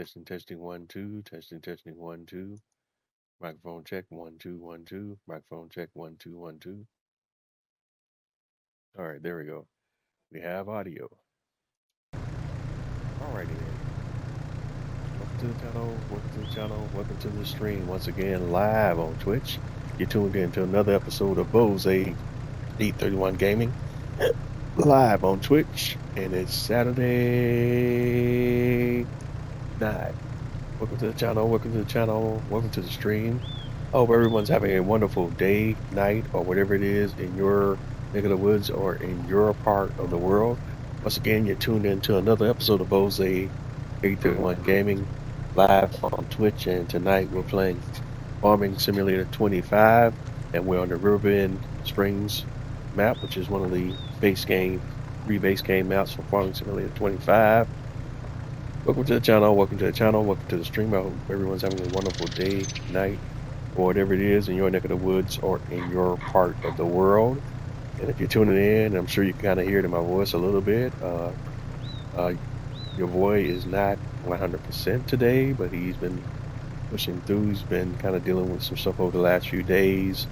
Testing, testing, 1, 2. Testing, testing, 1, 2. Microphone check, 1, 2, 1, 2. Microphone check, 1, 2, 1, 2. All right, there we go. We have audio. Alrighty then. Welcome to the channel. Welcome to the channel. Welcome to the stream once again live on Twitch. You're tuned in to another episode of Bose 831 Gaming live on Twitch, and it's Saturday night. Welcome to the channel. Welcome to the channel. Welcome to the stream. I hope everyone's having a wonderful day, night, or whatever it is in your neck of the woods or in your part of the world. Once again, you're tuned in to another episode of Bose 831 Gaming live on Twitch, and tonight we're playing Farming Simulator 25, and we're on the Riverbend Springs map, which is one of the base game maps for Farming Simulator 25. Welcome to the channel, welcome to the channel, welcome to the stream. I hope everyone's having a wonderful day, night, or whatever it is in your neck of the woods or in your part of the world. And if you're tuning in, I'm sure you can kind of hear it in my voice a little bit. Your boy is not 100% today, but he's been pushing through. He's been kind of dealing with some stuff over the last few days.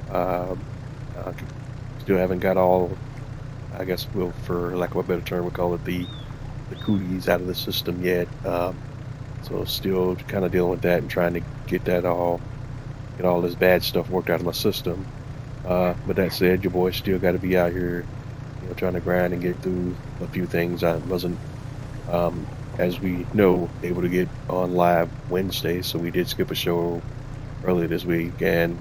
Still haven't got all, I guess, for lack of a better term, we call it the cooties out of the system yet. So still kind of dealing with that and trying to get all this bad stuff worked out of my system. But that said, your boy still got to be out here, trying to grind and get through a few things. I wasn't, as we know, able to get on live Wednesday, so we did skip a show earlier this week, and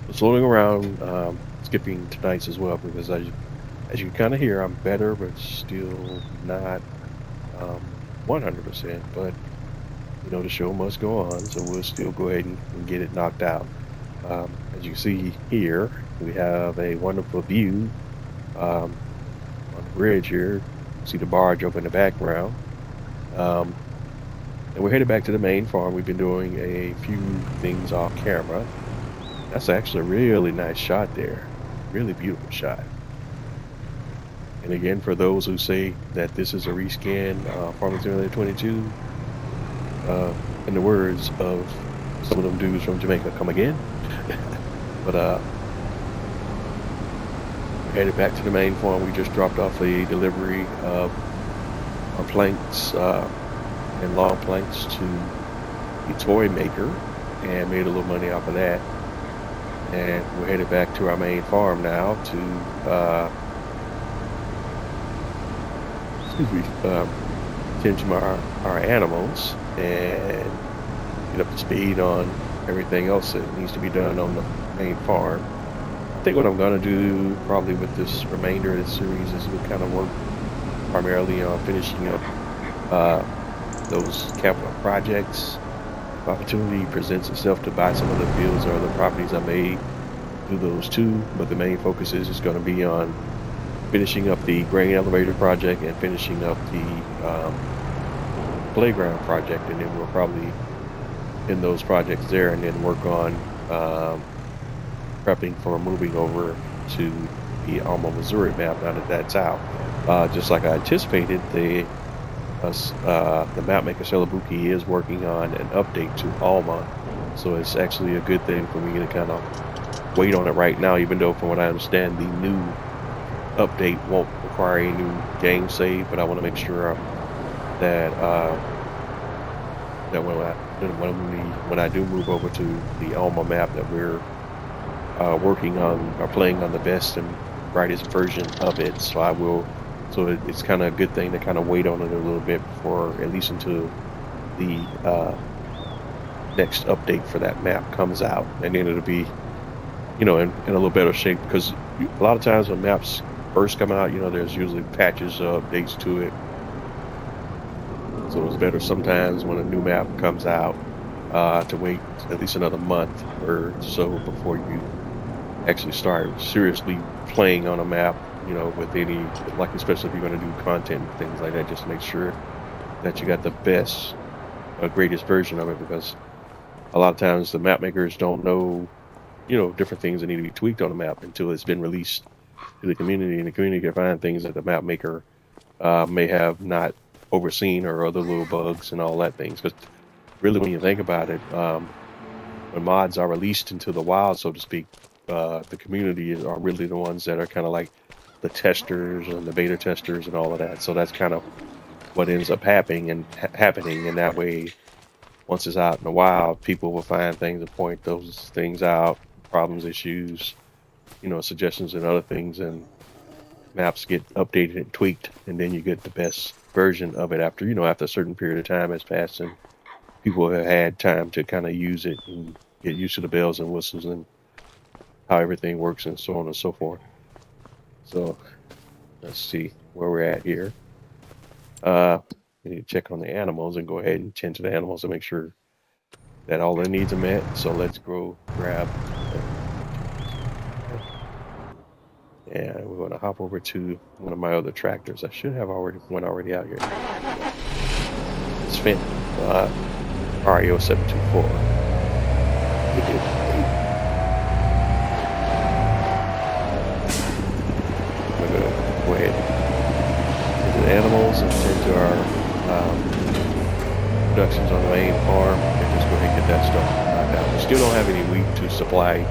was floating around, skipping tonight's as well, because as you can kind of hear, I'm better, but still not 100%. But the show must go on, so we'll still go ahead and get it knocked out. As you see here, we have a wonderful view on the bridge here. See the barge over in the background. And we're headed back to the main farm. We've been doing a few things off camera. That's actually a really nice shot there. Really beautiful shot. And again, for those who say that this is a reskin Farming Simulator 22, in the words of some of them dudes from Jamaica, come again. But we're headed back to the main farm. We just dropped off a delivery of our planks and long planks to the toy maker and made a little money off of that. And we're headed back to our main farm now to tend to our animals and get up to speed on everything else that needs to be done on the main farm. I think what I'm going to do probably with this remainder of this series is we'll kind of work primarily on finishing up those capital projects. If opportunity presents itself to buy some of the fields or the properties, I may do those too, but the main focus is just going to be on finishing up the grain elevator project and finishing up the playground project, and then we'll probably end those projects there and then work on prepping for moving over to the Alma, Missouri map now that that's out. Just like I anticipated, the map maker Celabuki is working on an update to Alma, so it's actually a good thing for me to kind of wait on it right now, even though from what I understand the new update won't require a new game save, but I want to make sure that when I do move over to the Alma map, that we're working on or playing on the best and brightest version of it. So it's kind of a good thing to kind of wait on it a little bit before, at least until the next update for that map comes out, and then it'll be in a little better shape, because a lot of times when maps first come out, there's usually patches of updates to it. So it's better sometimes when a new map comes out to wait at least another month or so before you actually start seriously playing on a map, with any, like, especially if you're going to do content and things like that, just to make sure that you got the best, greatest version of it, because a lot of times the map makers don't know, different things that need to be tweaked on the map until it's been released to the community, and the community can find things that the map maker may have not overseen or other little bugs and all that things. Because really, when you think about it, when mods are released into the wild, so to speak, the community are really the ones that are kind of like the testers and the beta testers and all of that. So that's kind of what ends up happening, and that way, once it's out in the wild, people will find things and point those things out, problems, issues, suggestions and other things, and maps get updated and tweaked, and then you get the best version of it after a certain period of time has passed and people have had time to kind of use it and get used to the bells and whistles and how everything works and so on and so forth. So let's see where we're at here. We need to check on the animals and go ahead and tend to the animals to make sure that all their needs are met. So let's go grab, and we're going to hop over to one of my other tractors. I should have one already out here. It's Fenton, REO 724. We're going to go ahead into the animals and tend to our productions on the main farm and just go ahead and get that stuff knocked out. We still don't have any wheat to supply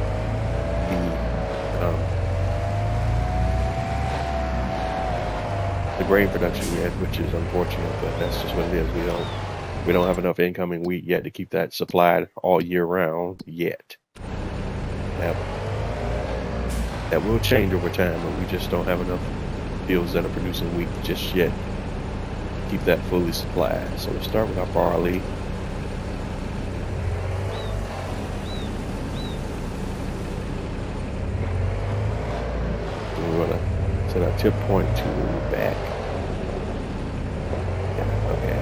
the grain production yet, which is unfortunate, but that's just what it is. We don't have enough incoming wheat yet to keep that supplied all year round yet. That will change over time, but we just don't have enough fields that are producing wheat just yet to keep that fully supplied. So we'll start with our barley. And we're going to set our tip point to back. Yeah, okay.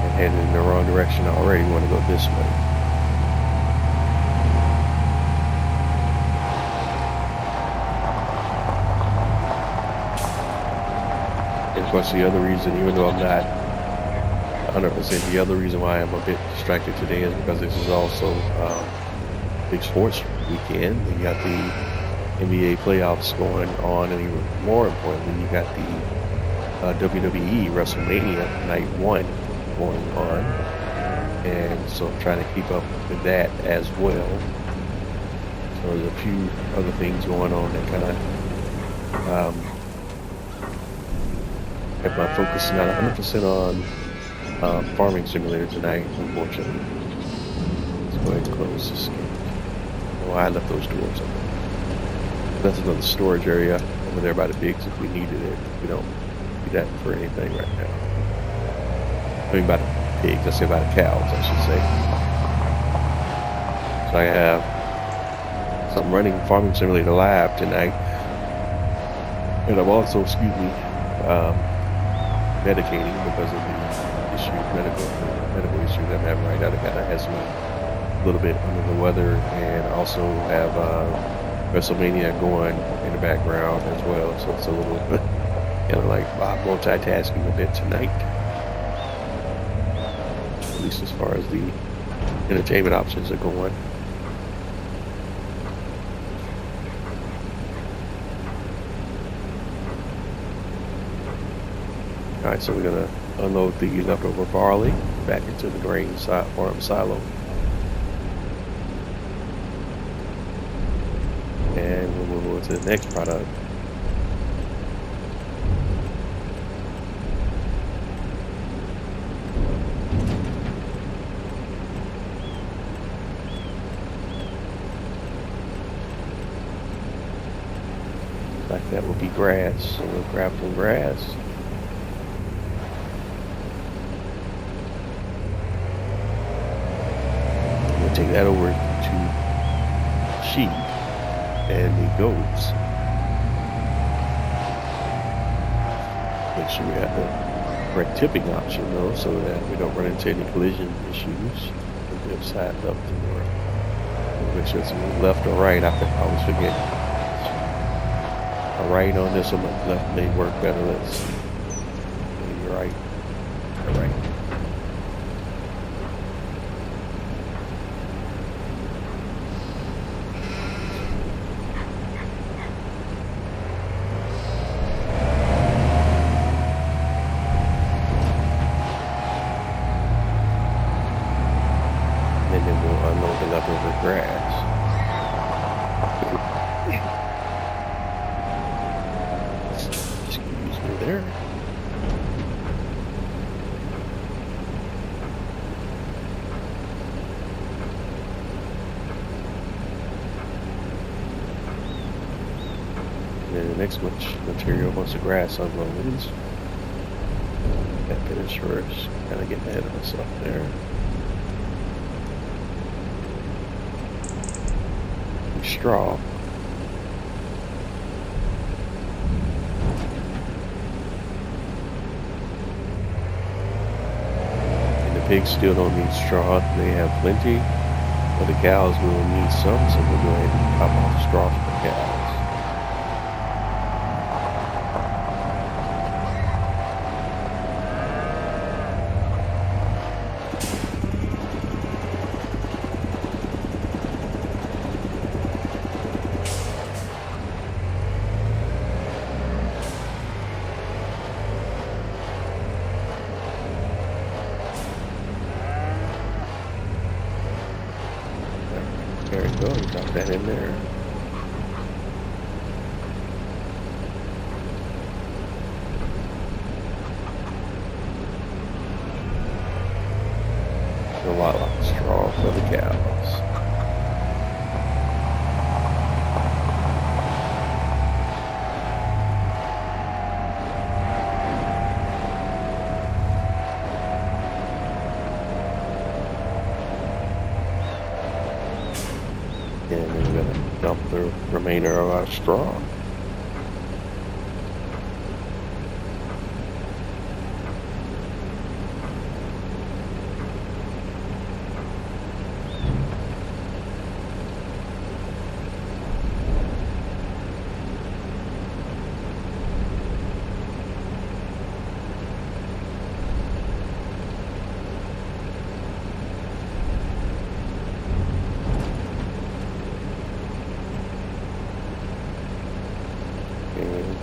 And headed in the wrong direction already. We want to go this way. And of course, the other reason, even though I'm not 100%, the other reason why I'm a bit distracted today is because this is also big sports weekend. You got the NBA playoffs going on, and even more importantly, you got the WWE WrestleMania Night 1 going on, and so I'm trying to keep up with that as well. So there's a few other things going on that kind of have my focus not 100% on Farming Simulator tonight, unfortunately. Let's go ahead and close this game. Oh, I left those doors open. That's another storage area over there by the pigs if we needed it. We don't need that for anything right now. I mean by the pigs, I say by the cows, I should say. So I have some running Farming Simulator Live tonight. And I'm also, medicating because of the medical issues I'm having right now. That kind of has me a little bit under the weather, and also have WrestleMania going in the background as well. So it's a little kind of like multitasking a bit tonight, at least as far as the entertainment options are going. Alright, so we're going to unload the leftover barley back into the grain farm silo. And we'll move on to the next product. Like that will be grass, so we'll grab some grass. Take that over to sheep and the goats. Make sure we have the correct tipping option though, so that we don't run into any collision issues. Left side, left to north. Make sure it's left or right. I always forget. A right on this one, left may work better. Let's see. Maybe right. All right. and then we'll unload the leftover grass. Excuse me there. And then the next much material once the grass unloads. That finish first. Kind of getting ahead of myself there. Straw. And the pigs still don't need straw. They have plenty. But the cows will need some, so we'll go ahead and top off the straw for the cows. There you go, you got that in there. A lot of straw for the cows. And then we're going to dump the remainder of our straw.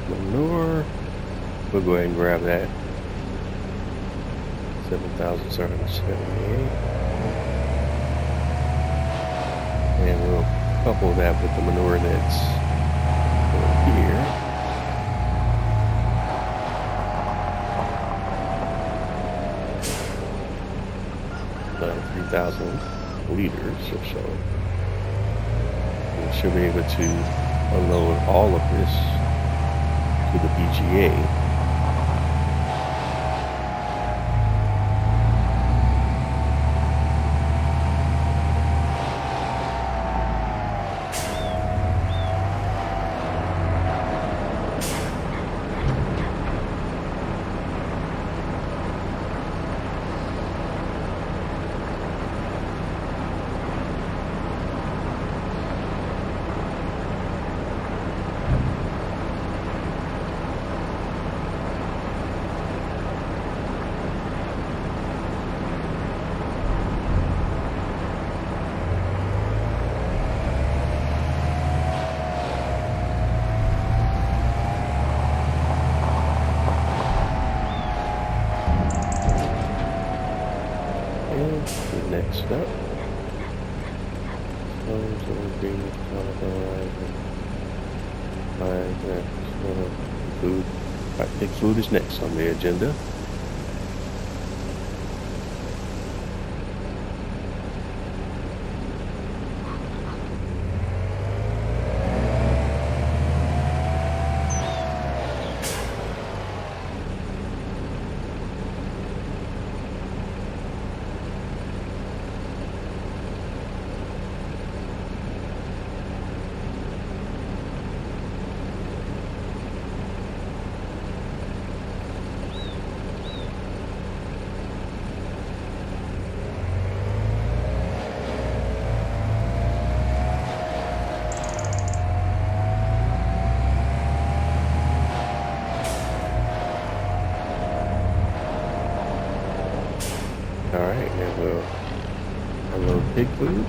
Manure, we'll go ahead and grab that. 7,778. And we'll couple that with the manure that's here. 3,000 liters or so. And we should be able to unload all of this to the BGA. Next up, food. I think food is next on the agenda. Alright, now we'll unload pig food.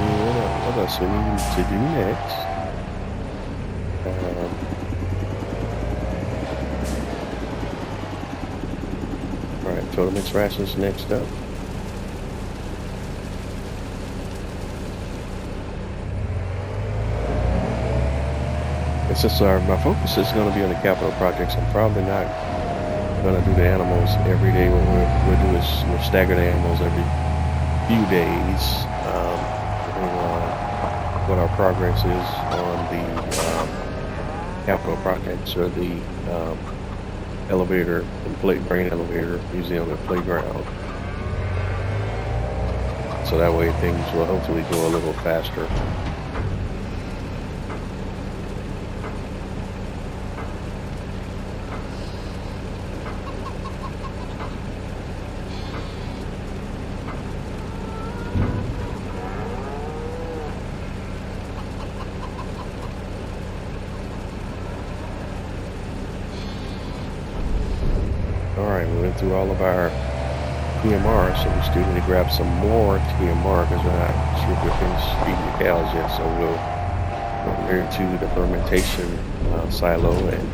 what else we need to do next? All right, total mix rations next up. And since my focus is going to be on the capital projects, I'm probably not going to do the animals every day. What we'll do is we'll stagger the animals every few days, depending on what our progress is on the capital projects or the elevator, the grain elevator, usually on the playground. So that way things will hopefully go a little faster. Alright, we went through all of our TMR, so we still need to grab some more TMR because we're not sure if we're finished feeding the cows yet. So we'll go here to the fermentation silo and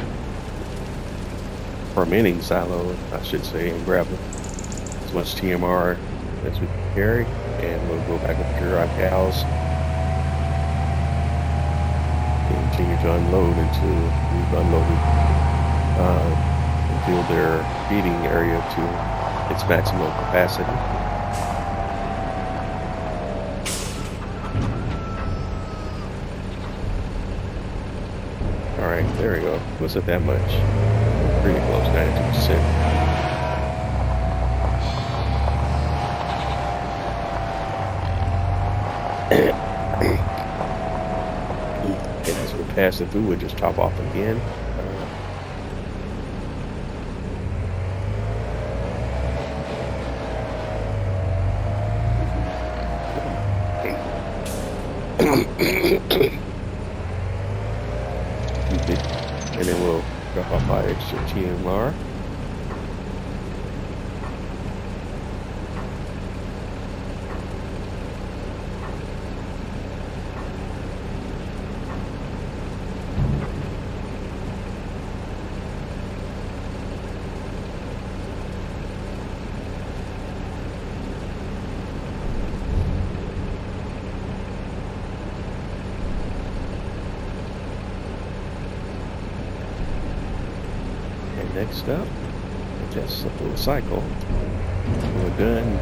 fermenting silo, I should say, and grab as much TMR as we can carry, and we'll go back up to our cows. Continue to unload until we've unloaded until their feeding area to its maximum capacity. All right, there we go. Wasn't that much? Pretty close, 92%. And as we pass it through, we'll just top off again. And then we'll drop off our extra TMR. Next up, just a full cycle. We're done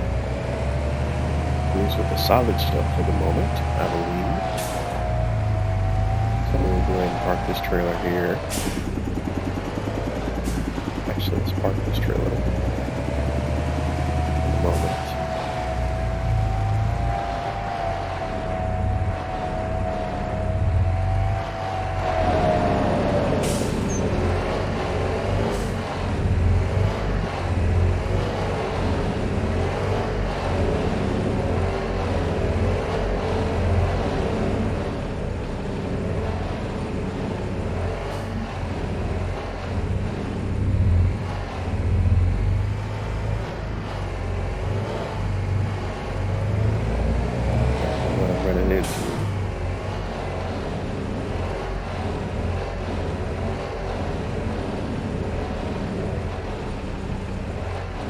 with the solid stuff for the moment, I believe. So we'll go ahead and park this trailer here. Actually, let's park this trailer for the moment.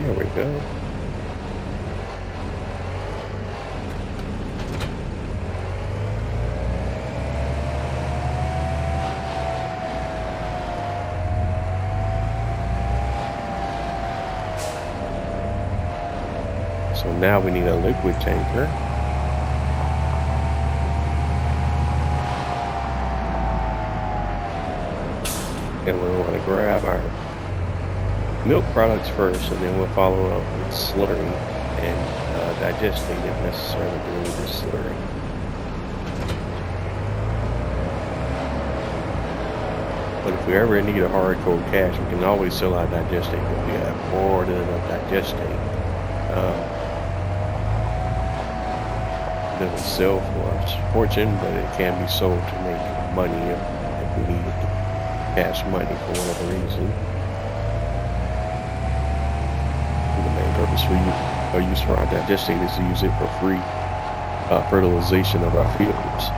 There we go. So now we need a liquid tanker. And we want to grab our milk products first, and then we'll follow up with slurry and digesting if necessary during this slurry. But if we ever need a hard cold cache, we can always sell our digesting if we have more than enough digesting. It doesn't sell for a fortune, but it can be sold to make money if we need cash money for whatever reason. The main purpose for use for our digesting is to use it for free fertilization of our fields.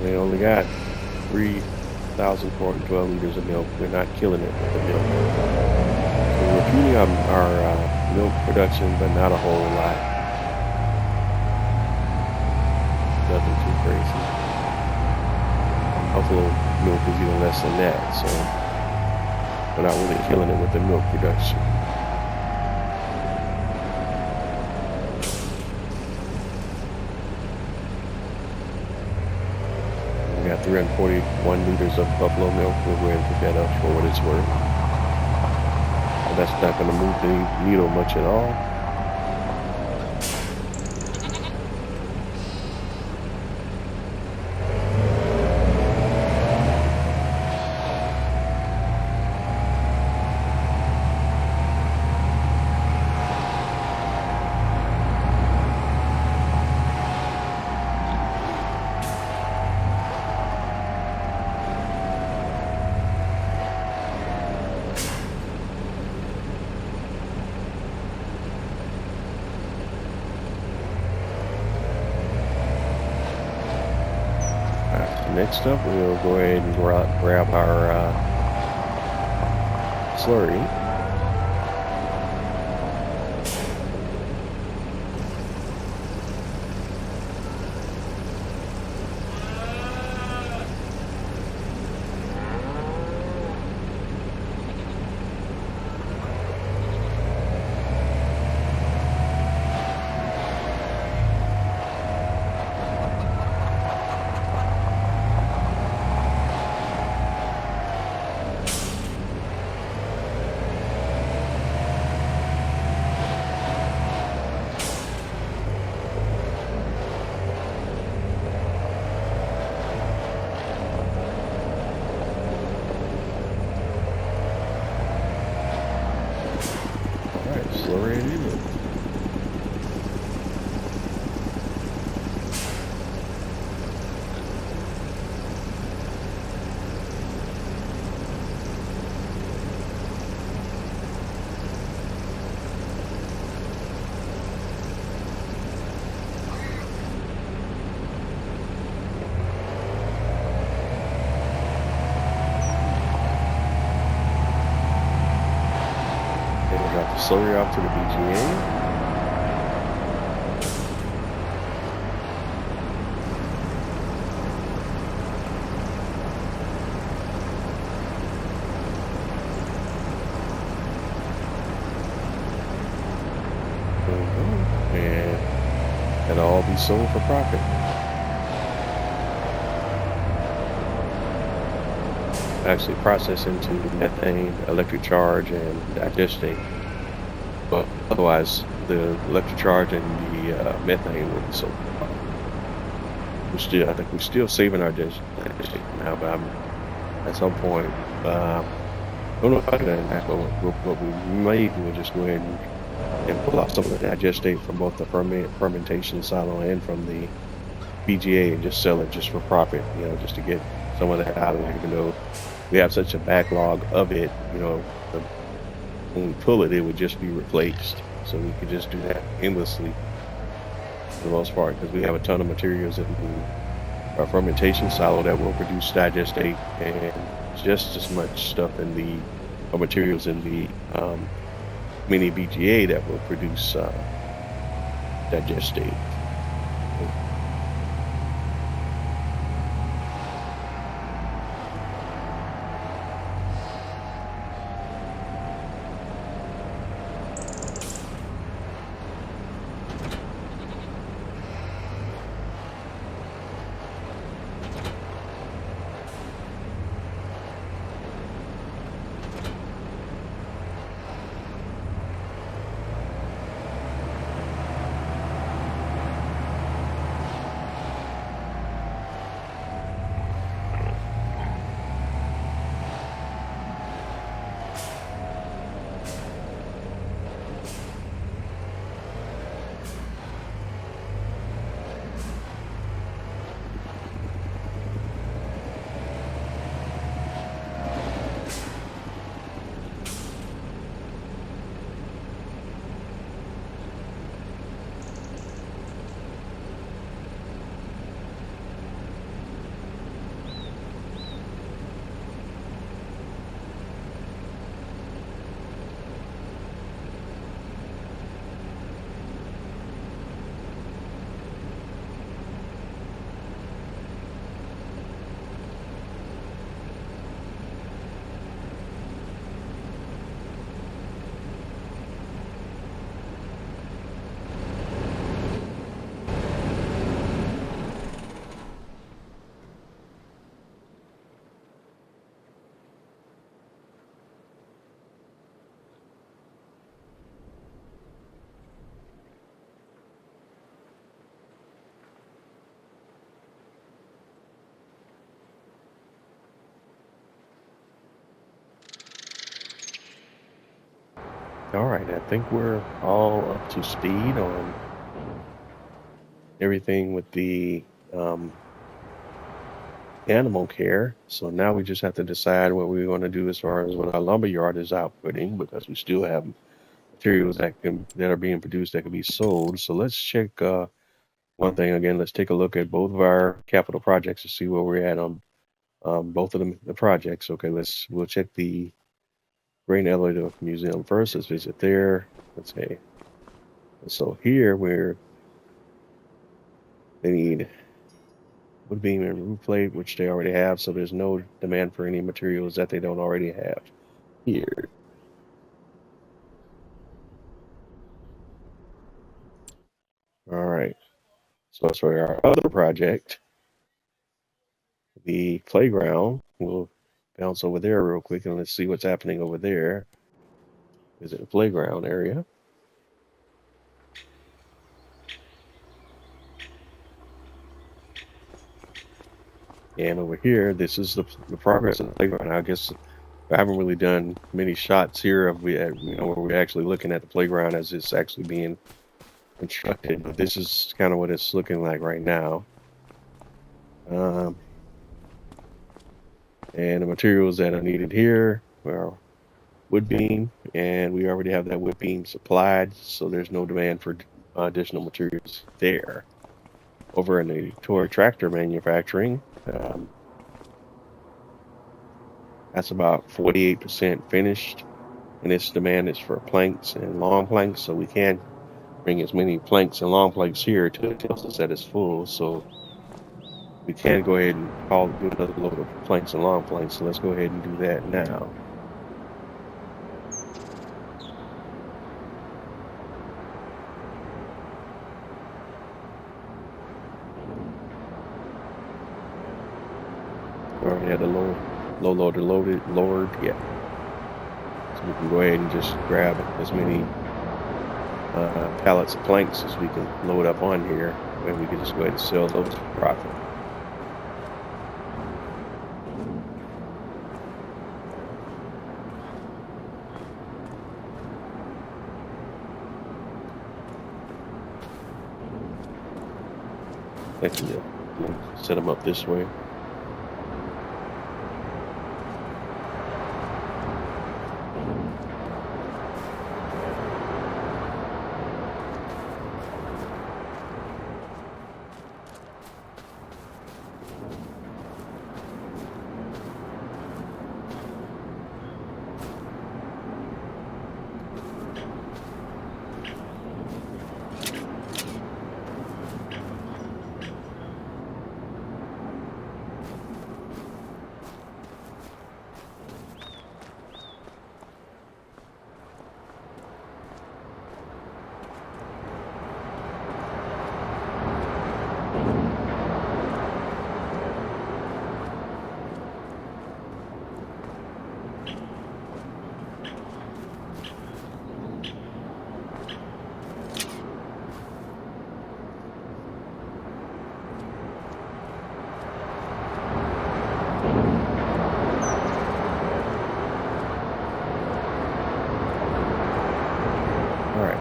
They only got 3,412 liters of milk. We're not killing it with the milk. So we're feeding our milk production, but not a whole lot. Nothing too crazy. Buffalo milk is even less than that, so we're not really killing it with the milk production. We got 341 liters of buffalo milk. We'll go ahead and put that up for what it's worth. But that's not going to move the needle much at all. Next up, we'll go ahead and grab our slurry. Slurry it in. Got the slurry off to the BGA. And it'll all be sold for profit. Actually process into methane, electric charge, and digestate. But otherwise, the electric charge and the methane will be sold. I think we're still saving our digestate now, but at some point, I don't know if I do that, but what we may do is just go ahead and pull out some of the digestate from both the fermentation silo and from the BGA and just sell it just for profit, just to get some of that out of it, even though we have such a backlog of it, when we pull it, it would just be replaced. So we could just do that endlessly for the most part, because we have a ton of materials in our fermentation silo that will produce digestate, and just as much stuff in the materials in the mini BGA that will produce digestate. All right, I think we're all up to speed on everything with the um, animal care. So now we just have to decide what we're going to do as far as what our lumber yard is outputting, because we still have materials that are being produced that can be sold. So let's check one thing again. Let's take a look at both of our capital projects to see where we're at on both of them, the projects. Okay, we'll check the Grain Elevator Museum first. Let's visit there. Let's say so here where they need wood beam and roof plate, which they already have. So there's no demand for any materials that they don't already have here. All right. So as for our other project, the playground, we'll bounce over there real quick and let's see what's happening over there. Visit the playground area. And over here, this is the progress of the playground. I guess I haven't really done many shots here of where we're actually looking at the playground as it's actually being constructed. But this is kind of what it's looking like right now. And the materials that are needed here are wood beam, and we already have that wood beam supplied, so there's no demand for additional materials there. Over in the toy tractor manufacturing, that's about 48% finished, and its demand is for planks and long planks, so we can't bring as many planks and long planks here to it tells us that it's full, so we can go ahead and do another load of planks and long planks. So let's go ahead and do that now. We already had the low loader lowered, yeah. So we can go ahead and just grab as many pallets of planks as we can load up on here, and we can just go ahead and sell those for profit. I can set them up this way.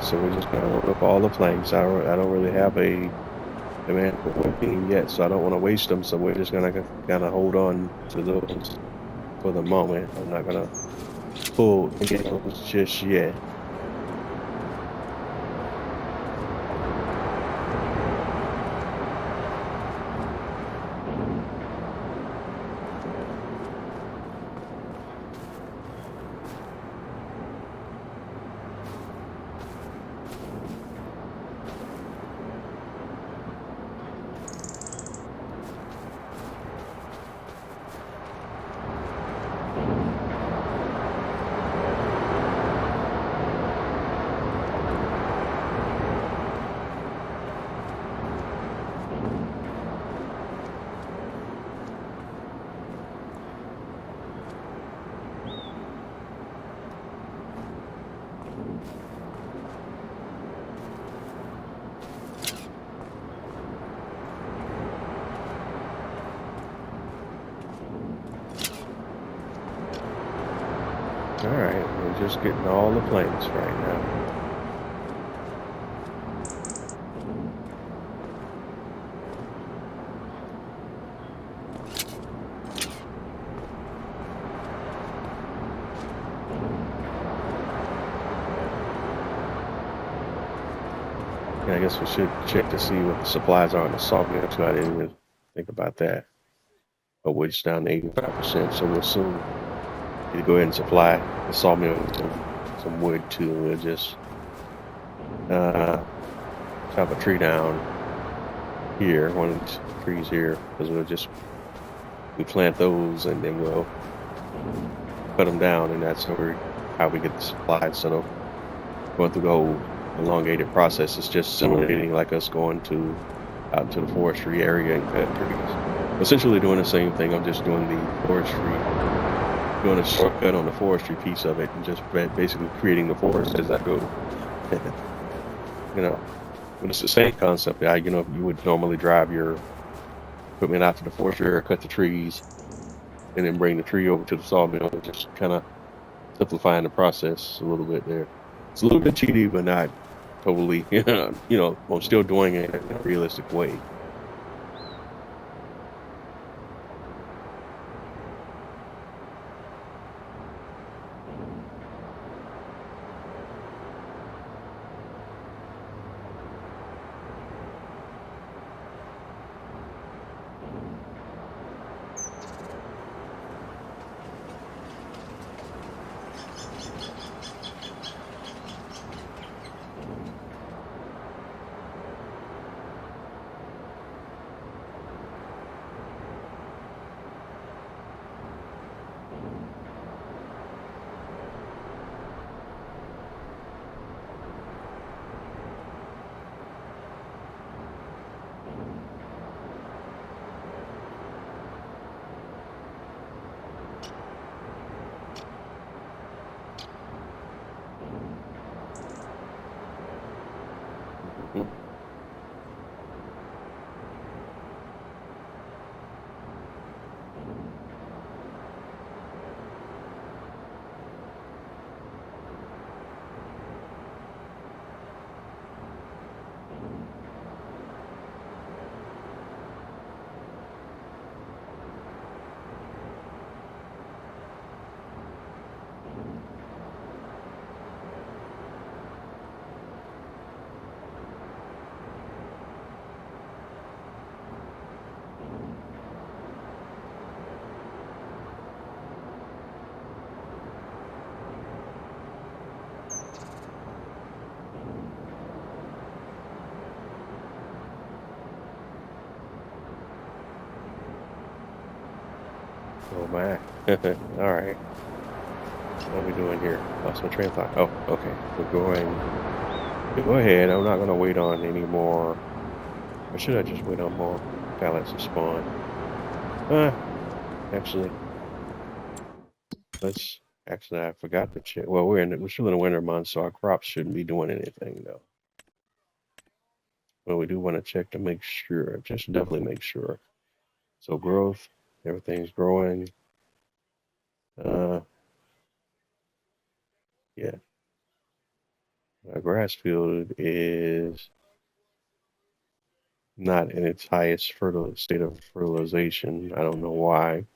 So we're just gonna load up all the planks. I don't really have a demand for wood beam yet, so I don't want to waste them. So we're just gonna kind of hold on to those for the moment. I'm not gonna pull any of those just yet. All right, we're just getting all the planks right now. Yeah, I guess we should check to see what the supplies are in the sawmill too. I didn't even think about that. But we're just down to 85%, so we'll soon need to go ahead and supply the sawmill with some wood too. We'll just chop a tree down here, one of these trees here, because we plant those and then we'll cut them down, and that's how we get the supply instead of going through the whole elongated process. It's just simulating like us going out into the forestry area and cutting trees. Essentially doing the same thing. I'm just doing doing a shortcut on the forestry piece of it, and just basically creating the forest as I go. You know, but it's the same concept. You would normally drive your equipment out to the forestry area, cut the trees, and then bring the tree over to the sawmill, just kind of simplifying the process a little bit there. It's a little bit cheaty, but not totally, I'm still doing it in a realistic way. Mhm. Oh my. All right. What are we doing here? Lost my train of thought. Oh, okay. We're going. Go ahead. I'm not going to wait on any more. Or should I just wait on more pallets to spawn? Actually, let's. Actually, I forgot to check. Well, we're still in the winter months, so our crops shouldn't be doing anything though. But we do want to check to make sure. Just definitely make sure. So growth, everything's growing. Uh, yeah. Our grass field is not in its highest fertile state of fertilization. I don't know why.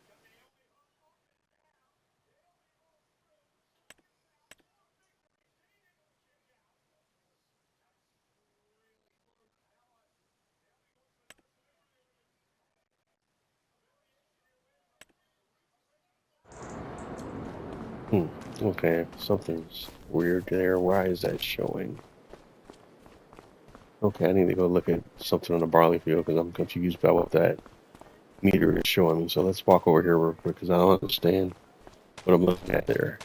Okay, something's weird there. Why is that showing? Okay, I need to go look at something on the barley field because I'm confused about what that meter is showing me. So let's walk over here real quick because I don't understand what I'm looking at there.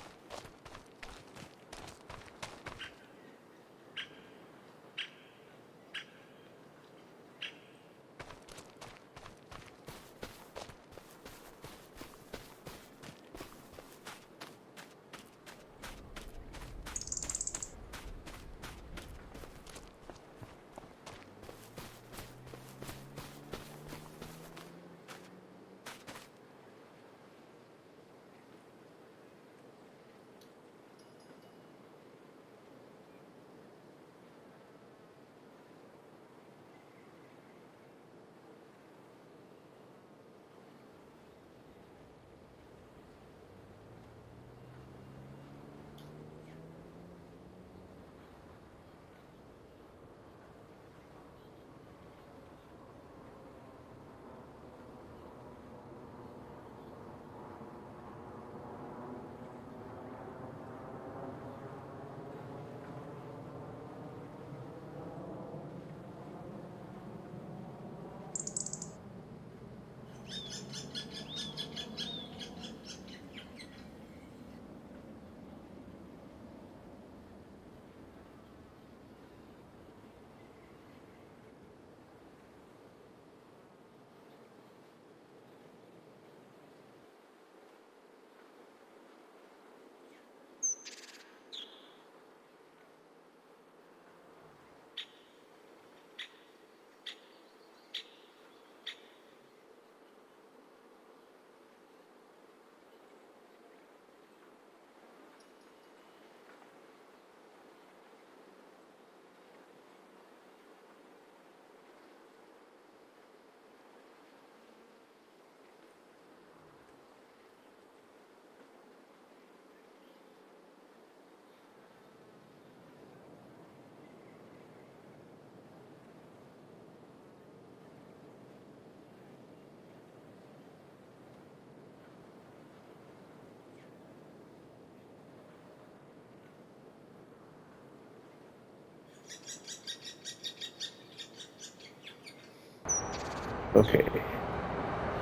Okay.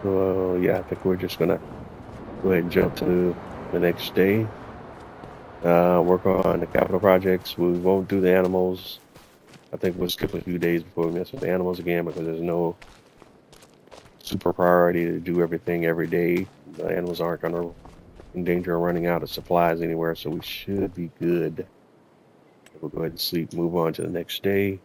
So yeah, I think we're just gonna go ahead and jump to the next day. Work on the capital projects. We won't do the animals. I think we'll skip a few days before we mess with the animals again because there's no super priority to do everything every day. The animals aren't going to in danger of running out of supplies anywhere, so we should be good. We'll go ahead and sleep, move on to the next day.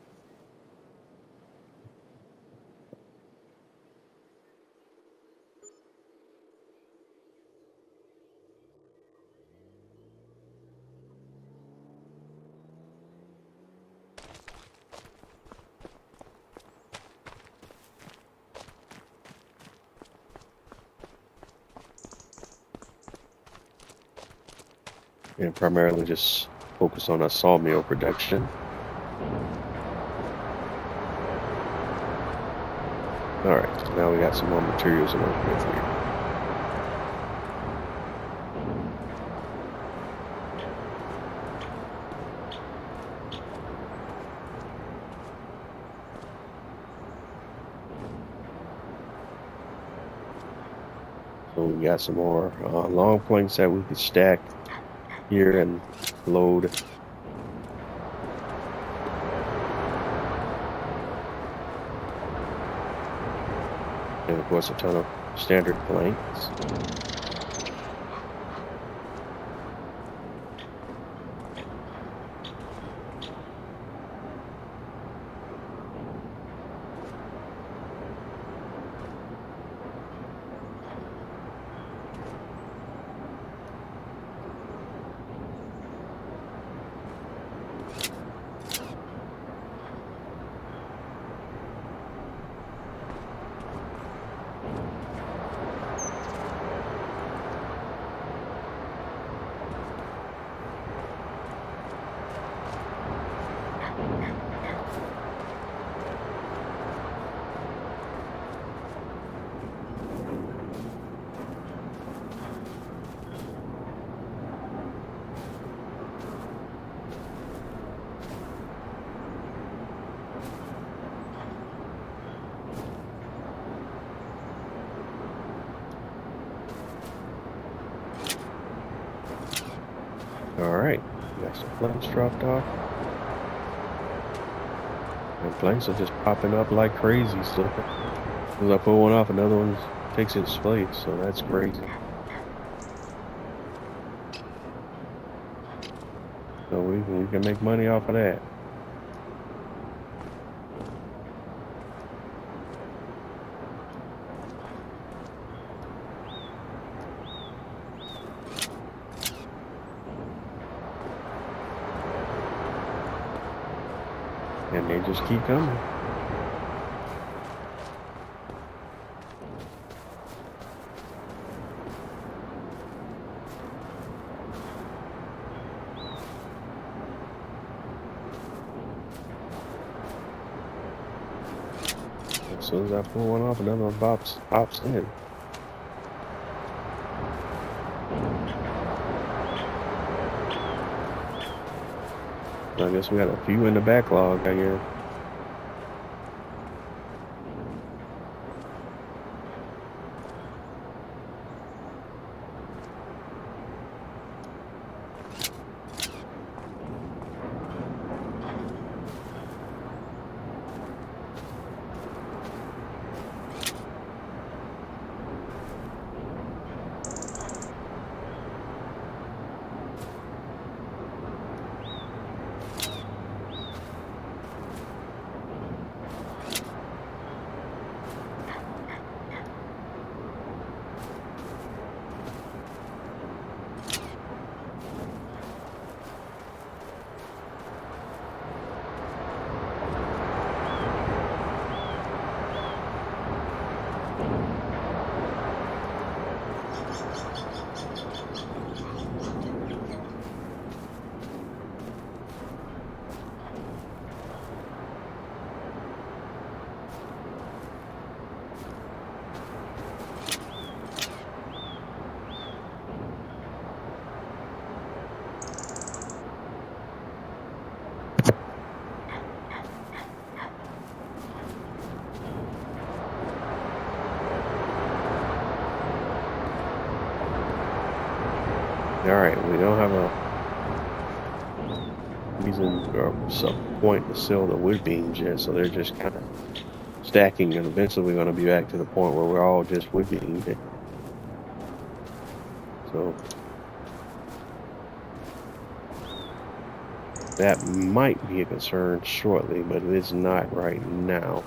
And primarily just focus on our sawmill production. Alright, so now we got some more materials to work with here. So we got some more long planks that we could stack here and load. And of course a ton of standard planks. Alright, got some planks dropped off. And planks are just popping up like crazy. So as I pull one off, another one takes its place. So that's crazy. So we can make money off of that. And they just keep coming. As soon as I pull one off, another one pops in. I guess we got a few in the backlog, I guess. All right, we don't have a reason or some point to sell the wood beams yet, so they're just kind of stacking, and eventually we're going to be back to the point where we're all just wood beams. So that might be a concern shortly, but it is not right now.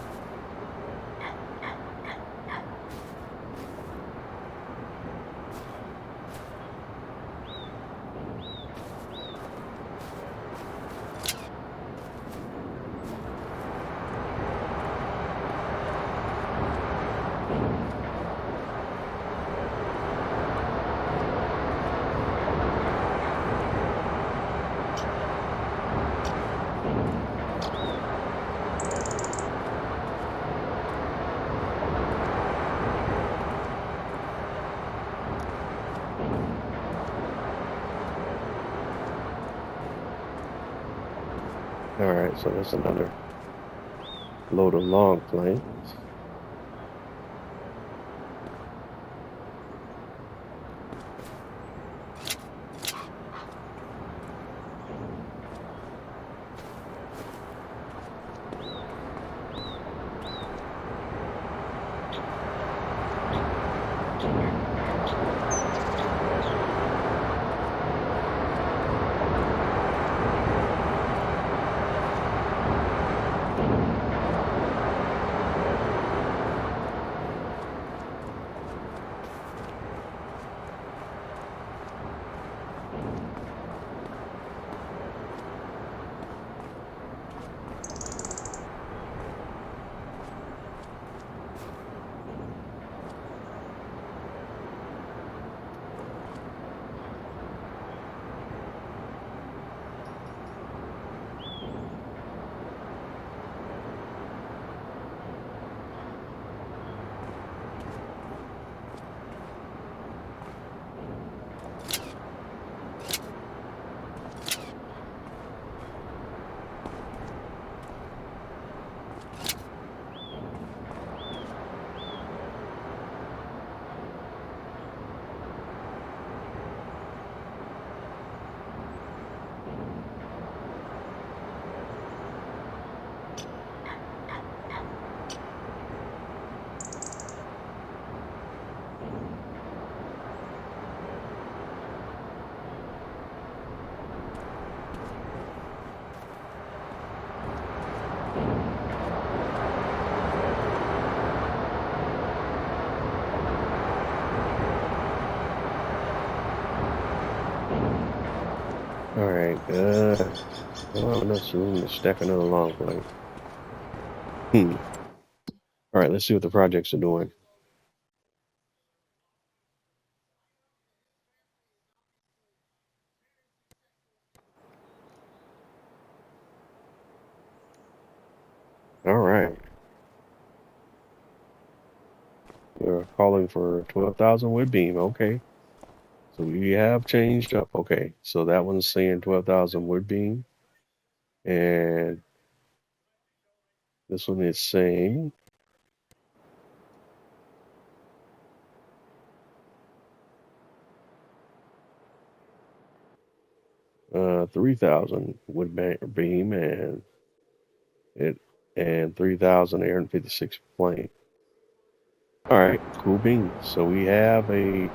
All right, so that's another load of long planks. All right, I don't have enough room to stack another long plank. All right, let's see what the projects are doing. All right. We're calling for 12,000 wood beam. Okay. So we have changed up. Okay. So that one's saying 12,000 wood beam. And this one is saying 3,000 wood beam and 3,856 plank. All right, cool beans. So we have a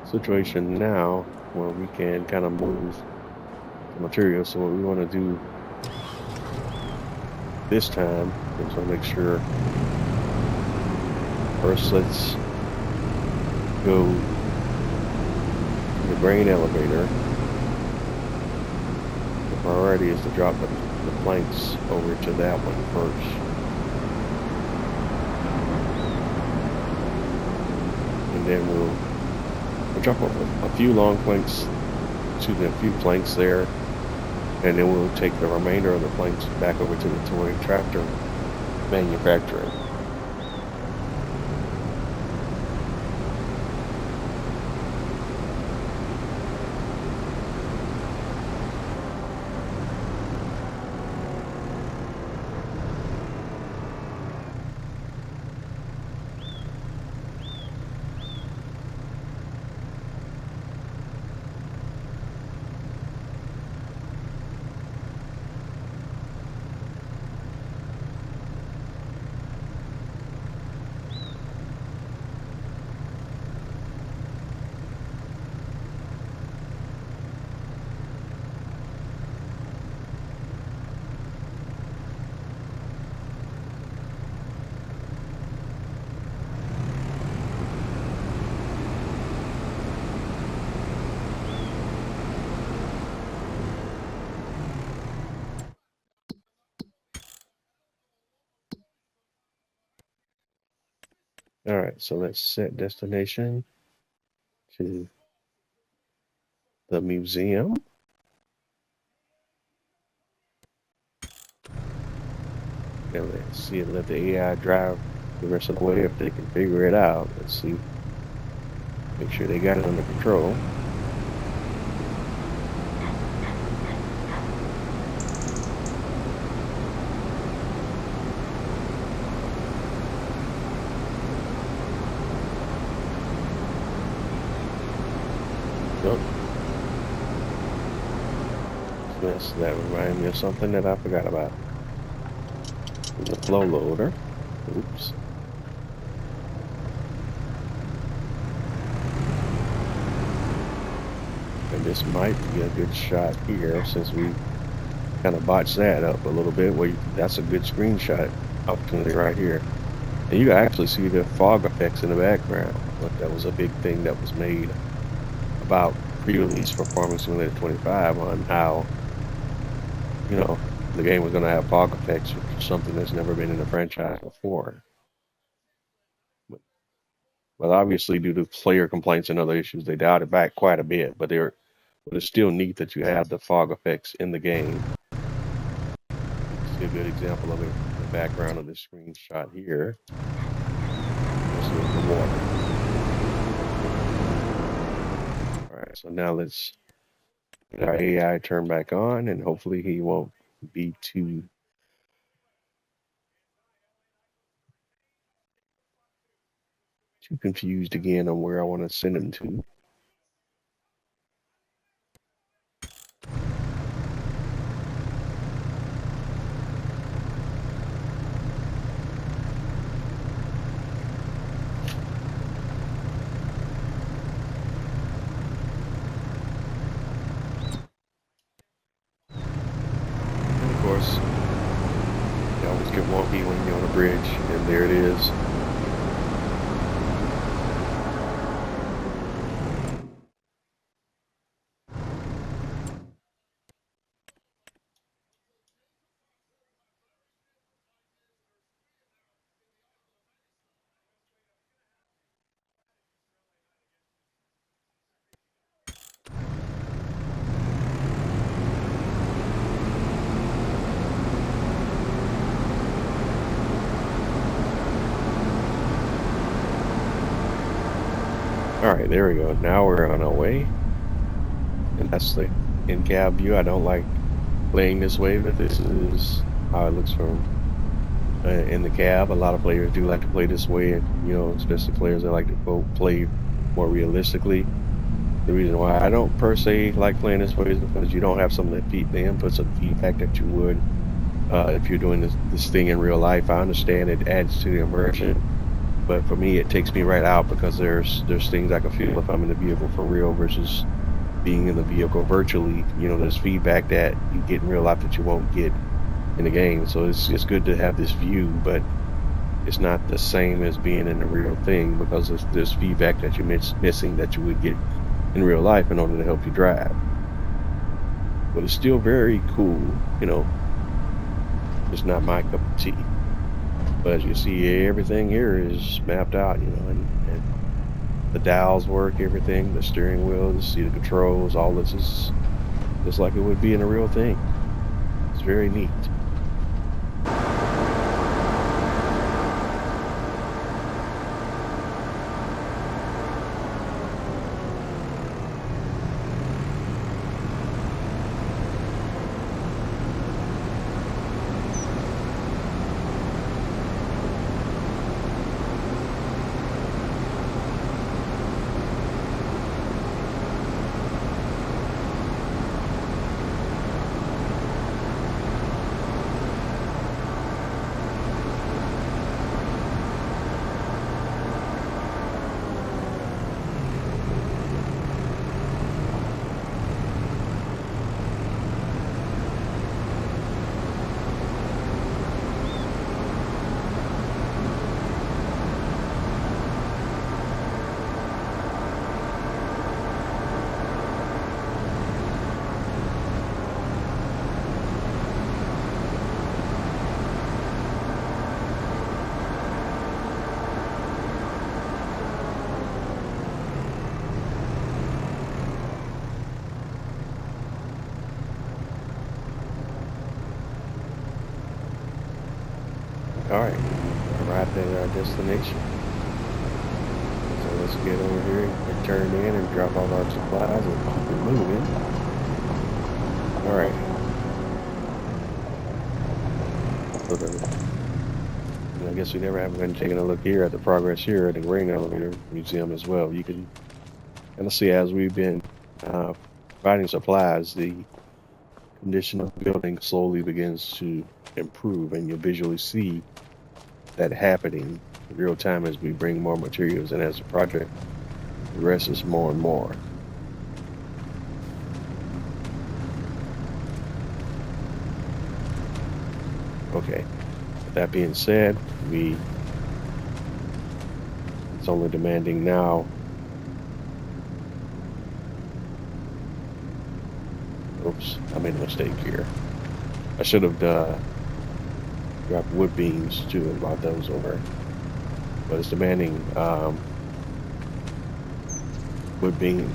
situation now where we can kind of move the material. So what we want to do this time is to make sure first let's go to the grain elevator. The priority is to drop the planks over to that one first. And then we'll drop a few long planks, a few planks there, and then we'll take the remainder of the planks back over to the toy tractor manufacturing. All right, so let's set destination to the museum. And let's see it, let the AI drive the rest of the way if they can figure it out. Let's see. Make sure they got it under control. Nope. That reminded me of something that I forgot about. The flow loader. Oops. And this might be a good shot here since we kind of botched that up a little bit. That's a good screenshot opportunity right here. And you can actually see the fog effects in the background. But that was a big thing that was made about pre-release for Farming Simulator 25 on how, you know, the game was going to have fog effects, which is something that's never been in the franchise before. But obviously, due to player complaints and other issues, they dialed it back quite a bit. But it's still neat that you have the fog effects in the game. See a good example of it in the background of this screenshot here. This is the water. All right, so now let's get our AI turned back on, and hopefully he won't be too confused again on where I want to send him to. And of course, you always get wonky when you're on a bridge, and there it is. Alright, there we go. Now we're on our way. And that's the in-cab view. I don't like playing this way, but this is how it looks from in the cab. A lot of players do like to play this way, and, you know, especially players that like to play more realistically. The reason why I don't per se like playing this way is because you don't have some of the inputs of feedback that you would if you're doing this thing in real life. I understand it adds to the immersion, but for me it takes me right out because there's things I can feel if I'm in the vehicle for real versus being in the vehicle virtually. You know, there's feedback that you get in real life that you won't get in the game. So it's good to have this view, but it's not the same as being in the real thing because there's feedback that you're missing that you would get in real life in order to help you drive. But it's still very cool, you know. It's not my cup of tea. But as you see, everything here is mapped out, you know, and the dials work, everything, the steering wheel, you see the controls, all this is just like it would be in a real thing. It's very neat. Alright, arrived at our destination. So let's get over here and turn in and drop all our supplies and keep it moving. Alright. I guess we never have been taking a look here at the progress here at the Grain Elevator Museum as well. You can kind of see as we've been providing supplies, the condition of the building slowly begins to improve, and you'll visually see that happening in real time as we bring more materials and as the project progresses more and more. Okay, with that being said, it's only demanding now. Oops, I made a mistake here. I should have dropped wood beams too and brought those over. But it's demanding wood beam,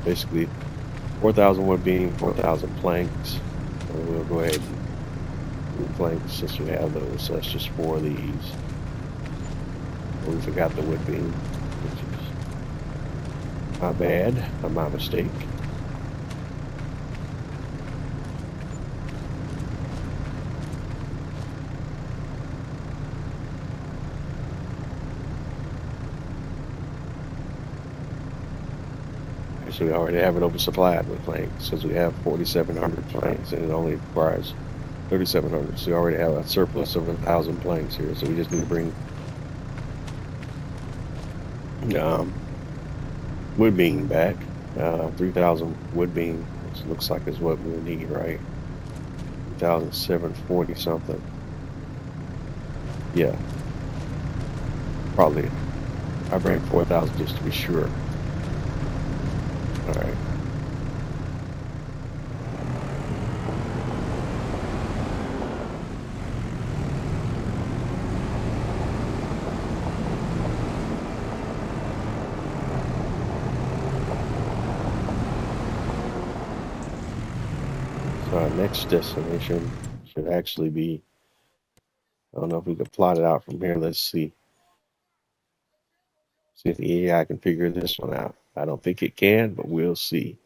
basically 4,000 wood beam, 4,000 planks. So we'll go ahead and do planks since we have those. So that's just 4 of these. We forgot the wood beam, which is my bad, my mistake. So we already have it oversupplied with planks, since we have 4,700 planks and it only requires 3,700. So we already have a surplus of 1,000 planks here. So we just need to bring wood beam back. 3,000 wood beam, which looks like is what we need, right? 3,740 something. Yeah, probably. I bring 4,000 just to be sure. All right. So our next destination should actually be, I don't know if we could plot it out from here. Let's see. See if the AI can figure this one out. I don't think it can, but we'll see.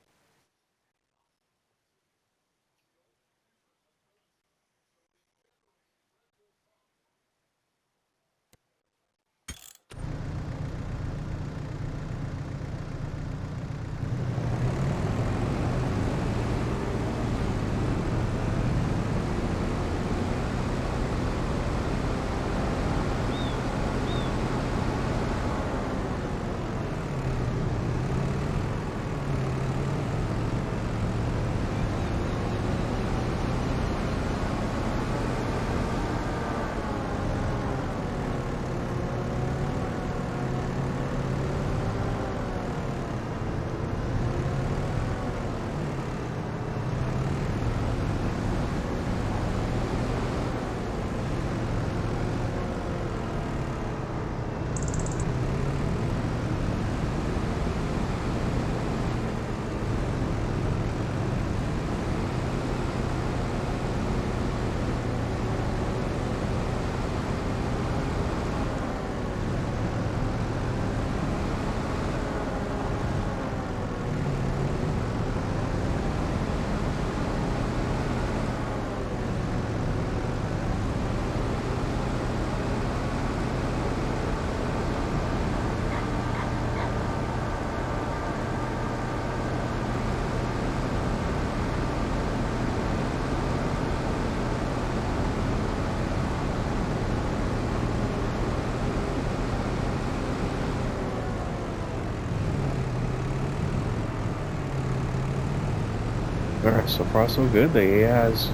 Alright, so far so good. The AI is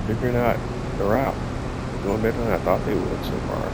figuring out the route. They're doing better than I thought they would so far.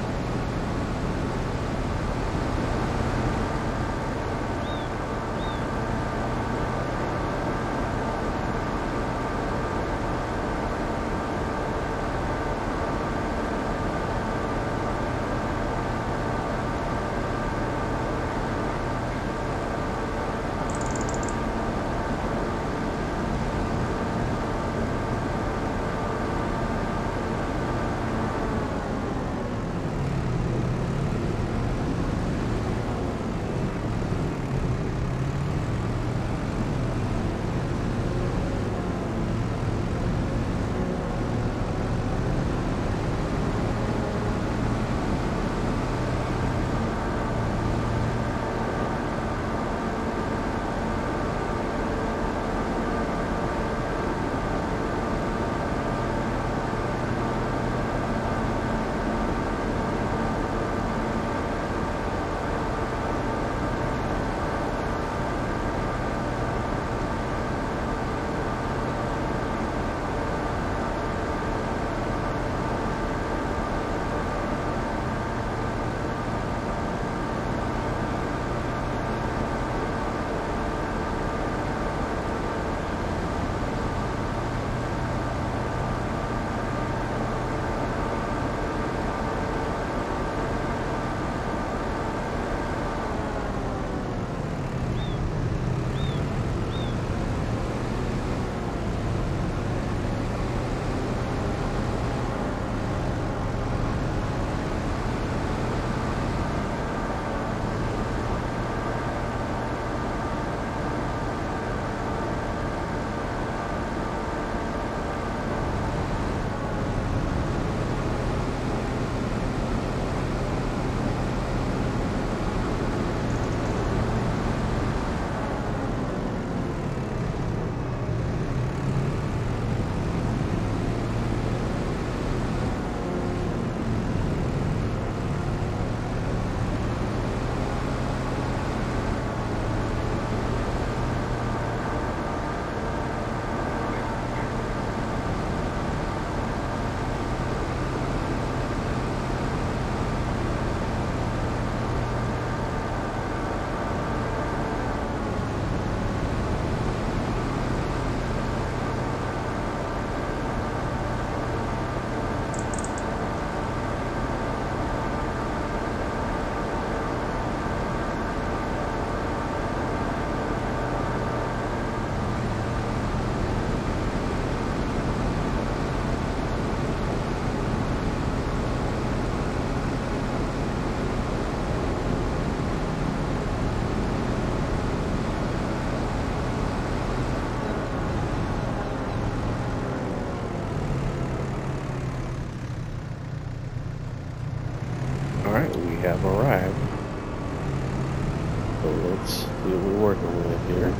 here.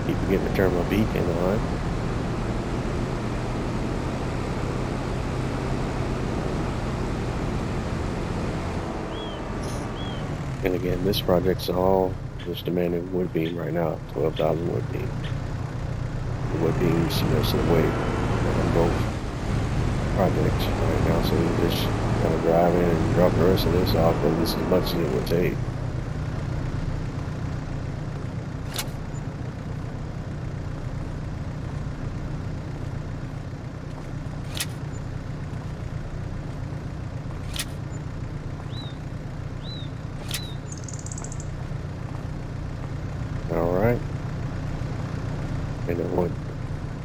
Keep forgetting to turn my beacon on. And again, this project's all just demanding wood beam right now, 12,000 wood beam. The wood beam's missing away on both projects right now, so we just kind of drive in and drop the rest of this off, but this is as much as it would take. Alright. And it went,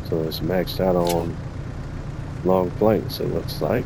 so it's maxed out on long planks, it looks like.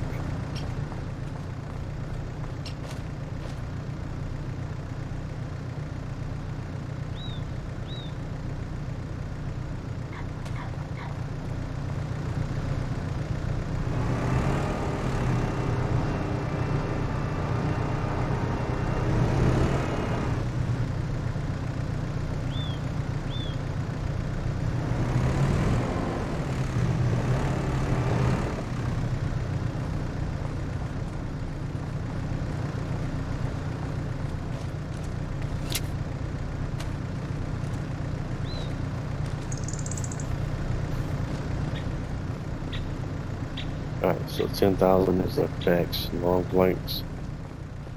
Alright, so 10,000 is the max long planks.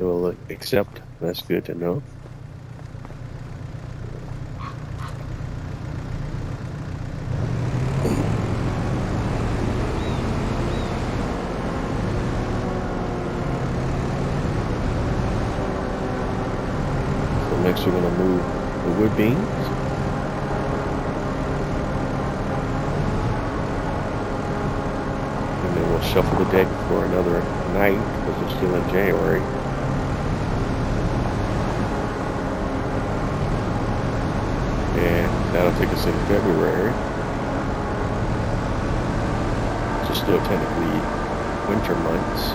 It will accept. That's good to know. So next we're going to move the wood beams. Shuffle the deck for another night because it's still in January. And that'll take us into February. Which is still technically winter months.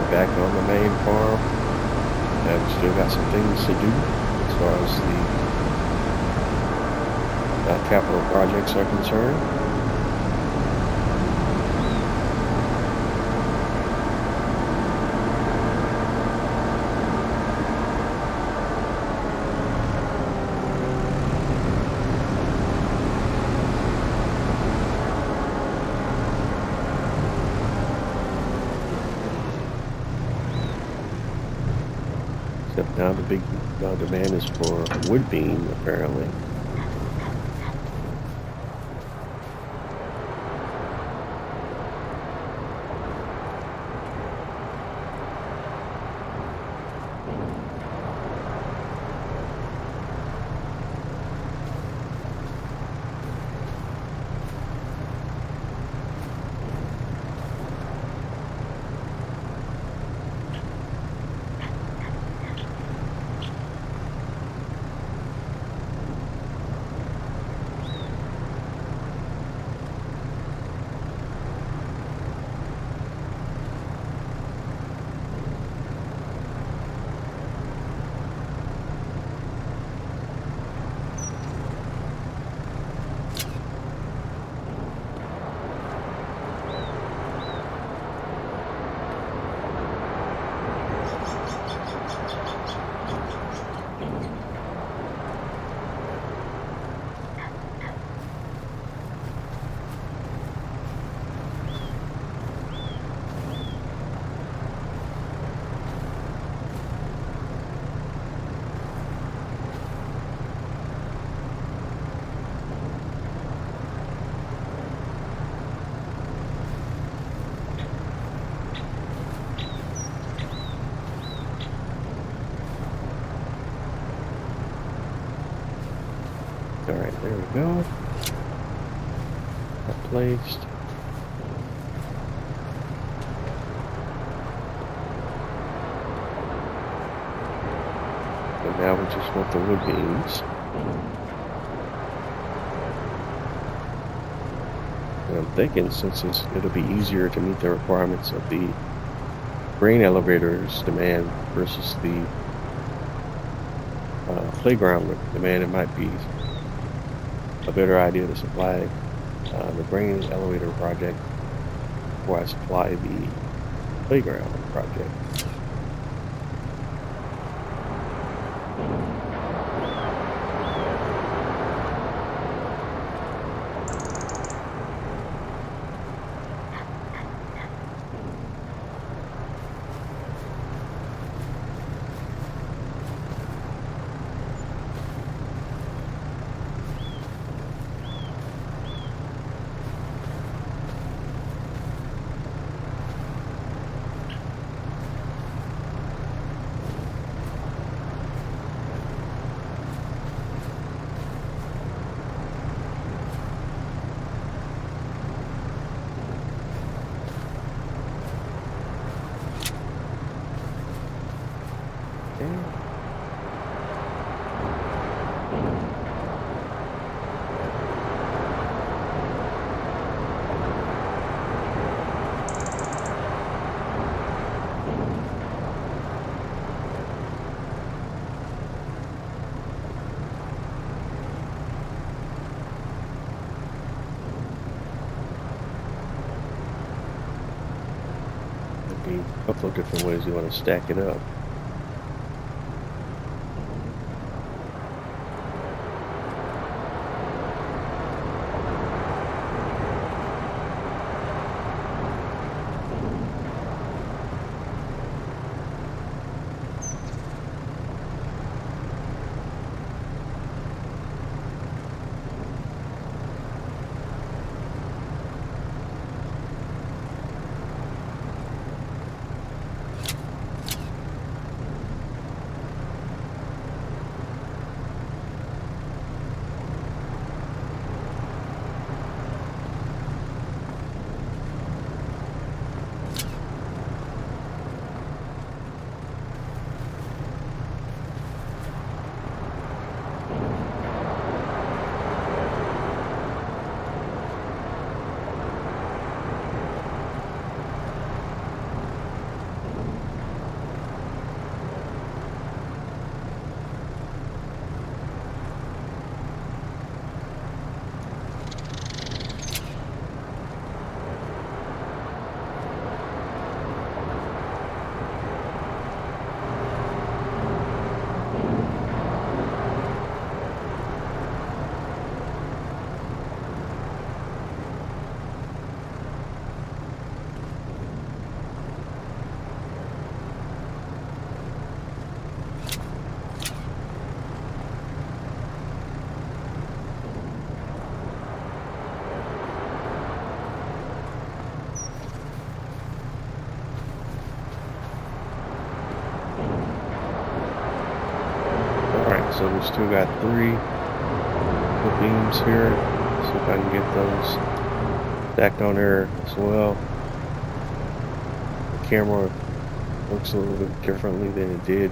Back on the main farm, and we still got some things to do as far as the capital projects are concerned. Except now the big demand is for wood beam, apparently. All right, there we go. Got placed. And now we just want the wood beams. And I'm thinking since it'll be easier to meet the requirements of the grain elevator's demand versus the playground demand, it might be a better idea to supply the grain elevator project before I supply the playground project. A couple of different ways you want to stack it up. So we still got 3 wood beams here. See if I can get those stacked on there as well. The camera looks a little bit differently than it did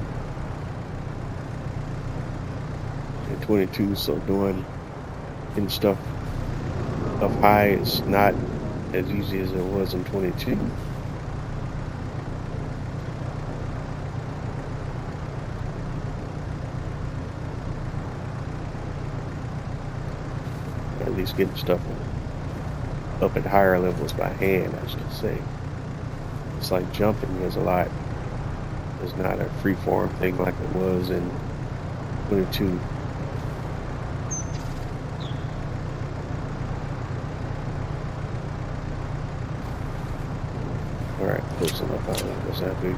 in 22, so getting stuff up high is not as easy as it was in 22. At least getting stuff up at higher levels by hand, I should say. It's like jumping is it's not a free-form thing like it was in 22. Alright, close enough. I don't know what's that big.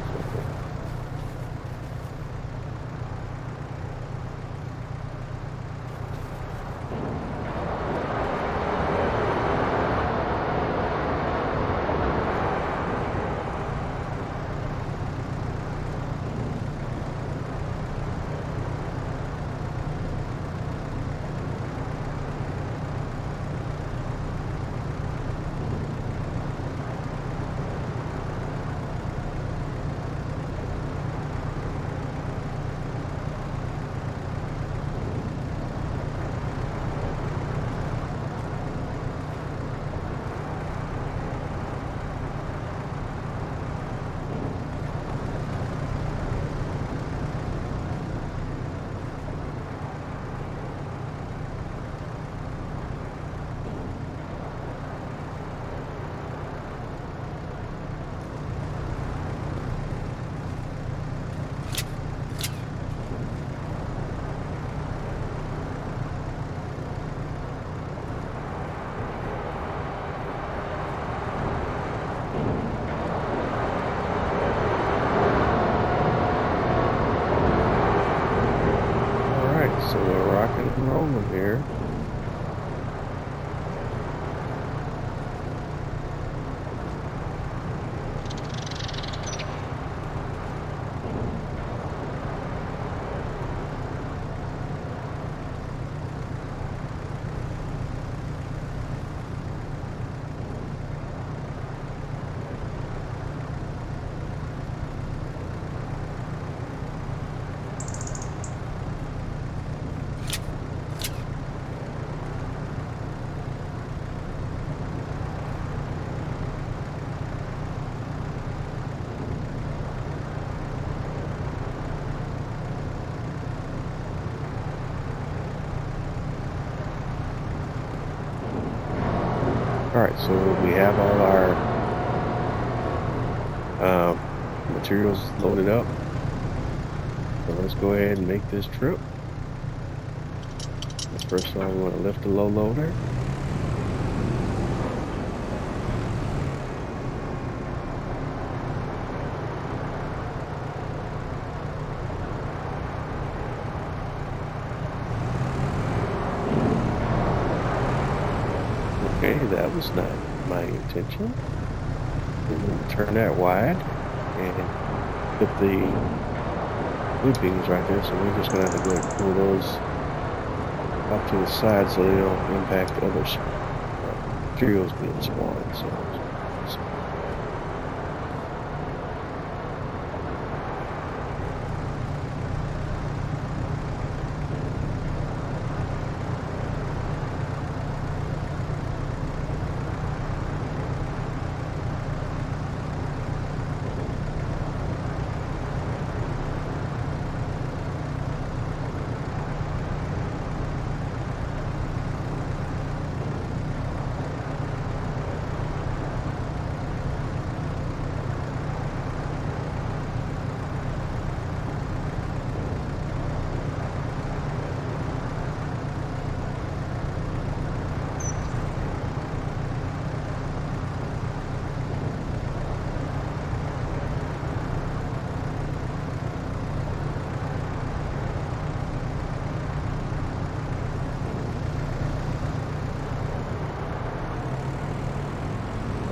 here. Alright, so we have all our materials loaded up. So let's go ahead and make this trip. First of all, we want to lift the low loader. Okay, that was not my intention. We're going to turn that wide and put the loopings right there. So we're just going to have to go and pull those off to the side so they don't impact other materials being spawned. So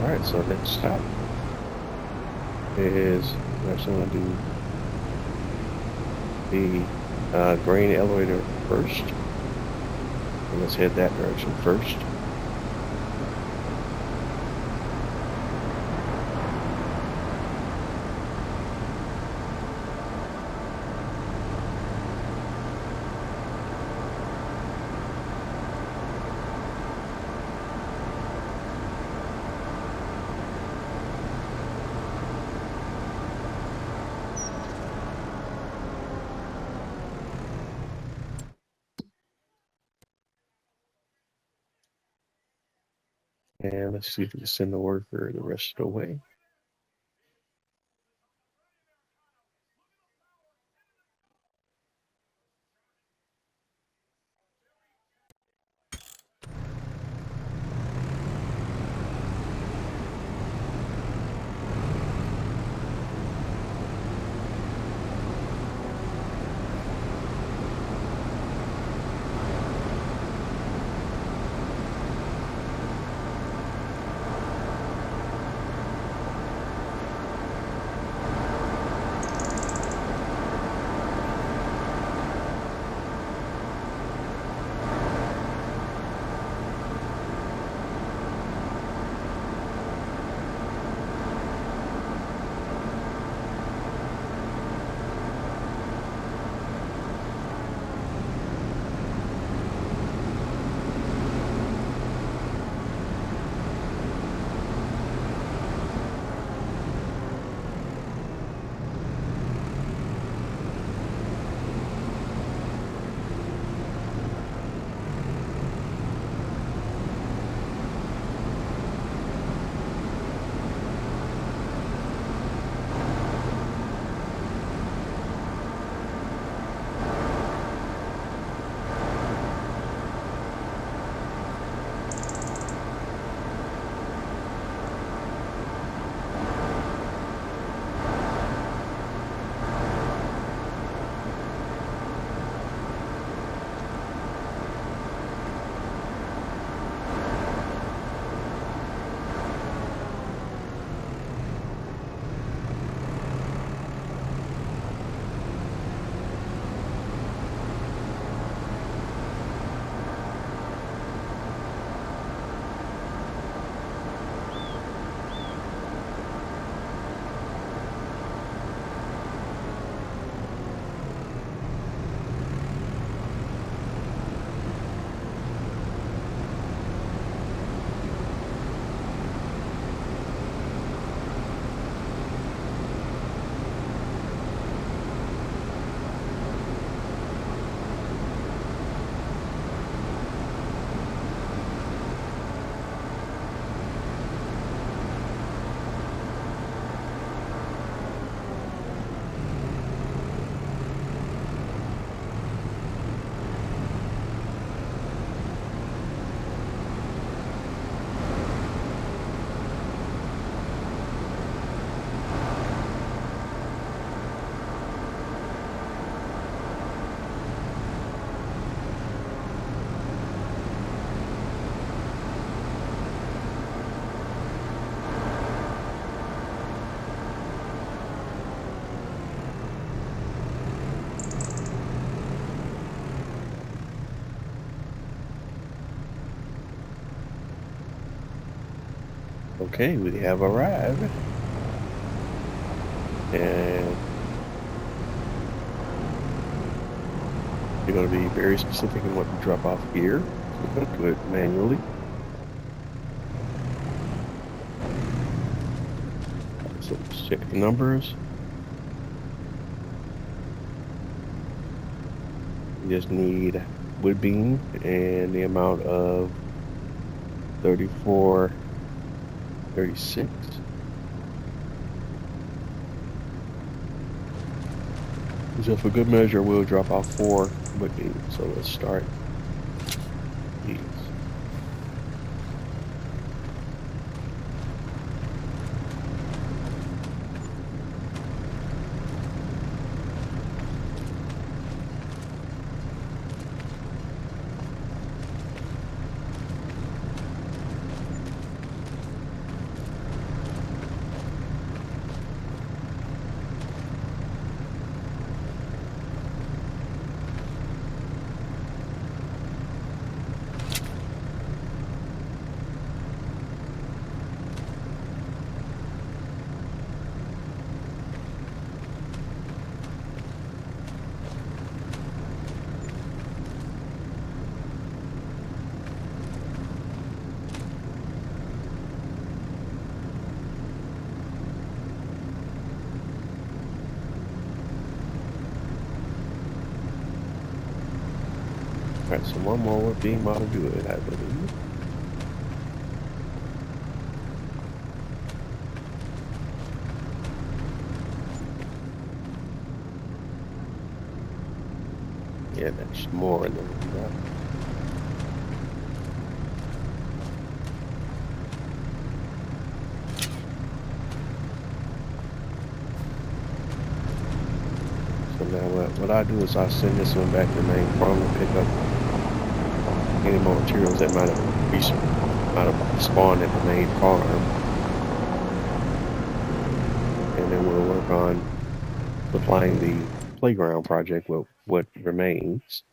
alright, so next stop is we're actually going to do the grain elevator first. And let's head that direction first. And let's see if we can send the worker the rest of the way. Okay, we have arrived. And you're going to be very specific in what you drop off here. So we're going to do it manually. So let's check the numbers. You just need wood beam and the amount of 34.36. So for good measure, we'll drop off 4 wood beams. So let's start these. Alright, so one more wood beam ought to do it, I believe. Yeah, that's more than that. So now what I do is I send this one back to the main farm and pick up any more materials that might have spawned at the main farm. And then we'll work on supplying the playground project with what remains.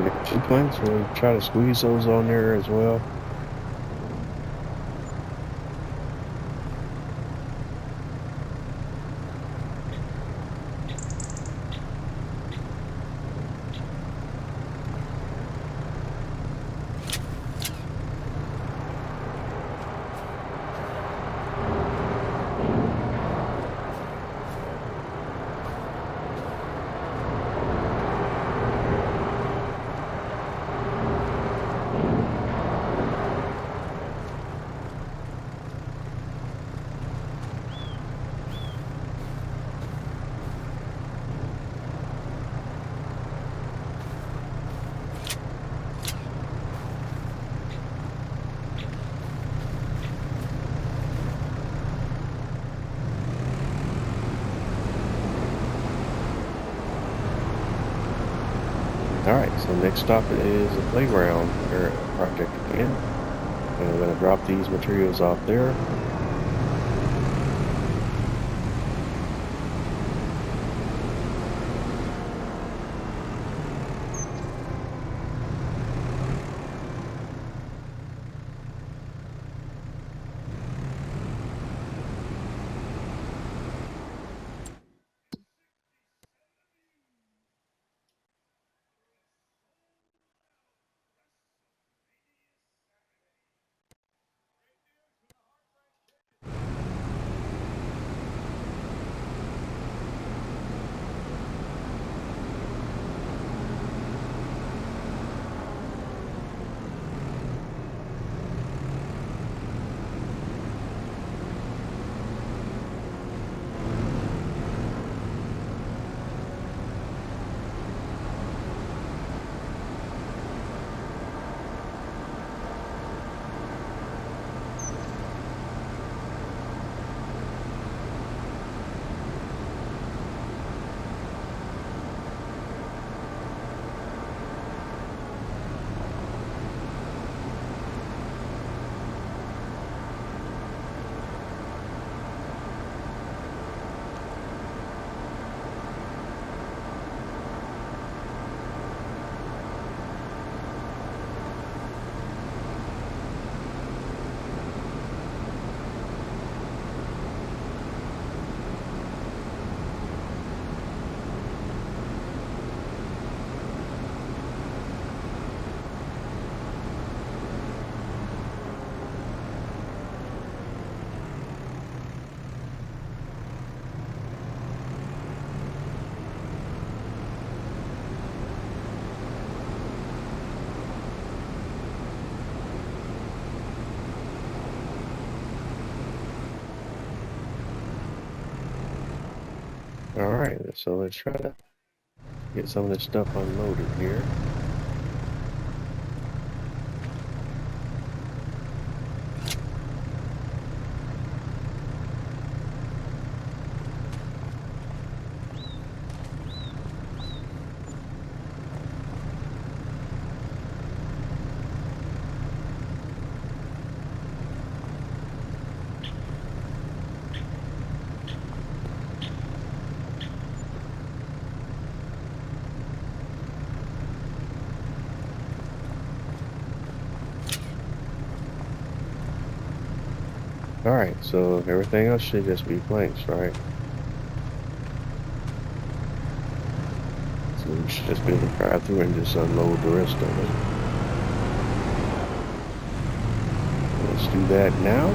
connection points. We'll try to squeeze those on there as well. Alright, so next stop is the playground project again. And I'm going to drop these materials off there. Alright, so let's try to get some of this stuff unloaded here. Alright, so everything else should just be blanks, right? So we should just be able to drive through and just unload the rest of it. Let's do that now.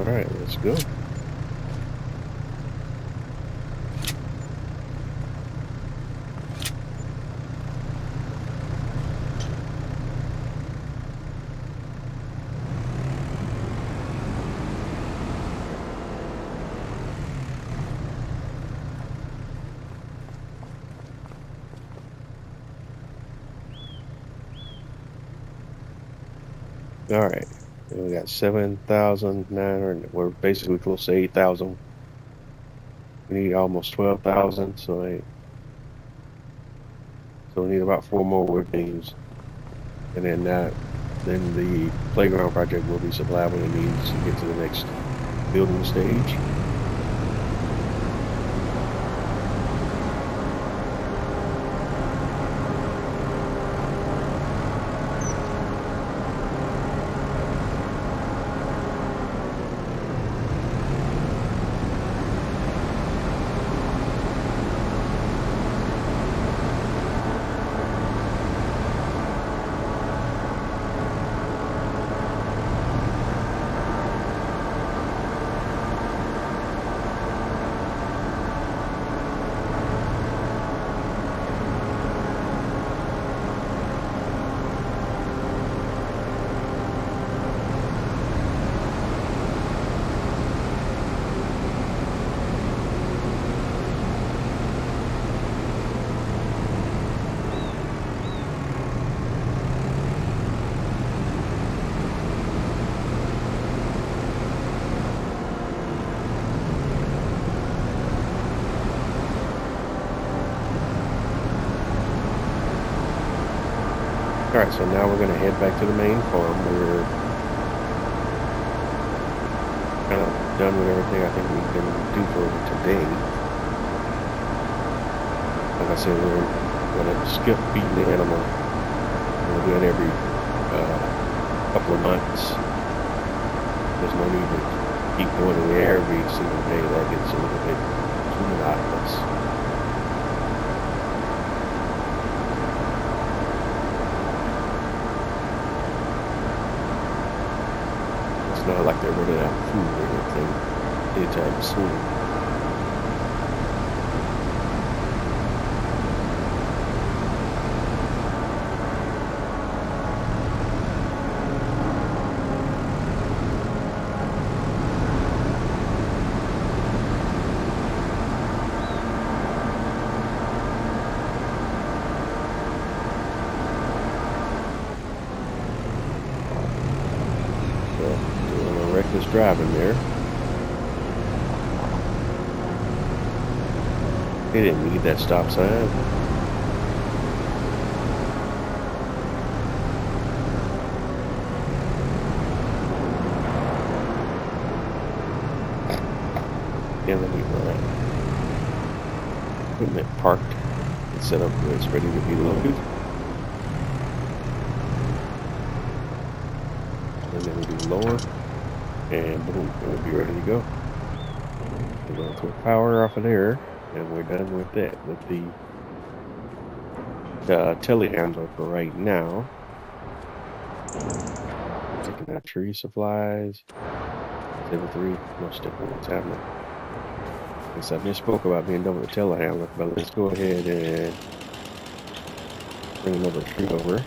Alright, let's go. All right, and we got 7,900. We're basically close to 8,000. We need almost 12,000, so we need about 4 more wood beams, and then the playground project will be supplied when it needs to get to the next building stage. Alright, so now we're going to head back to the main farm. We're kind of done with everything I think we can do for today. Like I said, we're going to skip feeding the animal. We'll do it every couple of months. There's no need to keep doing it every single day. That gets a little bit too monotonous. It's not like they're running out of food or anything anytime soon. Reckless driving there. They didn't need that stop sign. Yeah, let me run. Equipment parked and set up where it's ready to be loaded. And then we do lower. And boom, we'll be ready to go. We're going to put power off of there, and we're done with that. With the telehandler for right now. Taking out tree supplies. 73, most definitely what's happening. Guess I just spoke about being done with the telehandler, but let's go ahead and bring another tree over.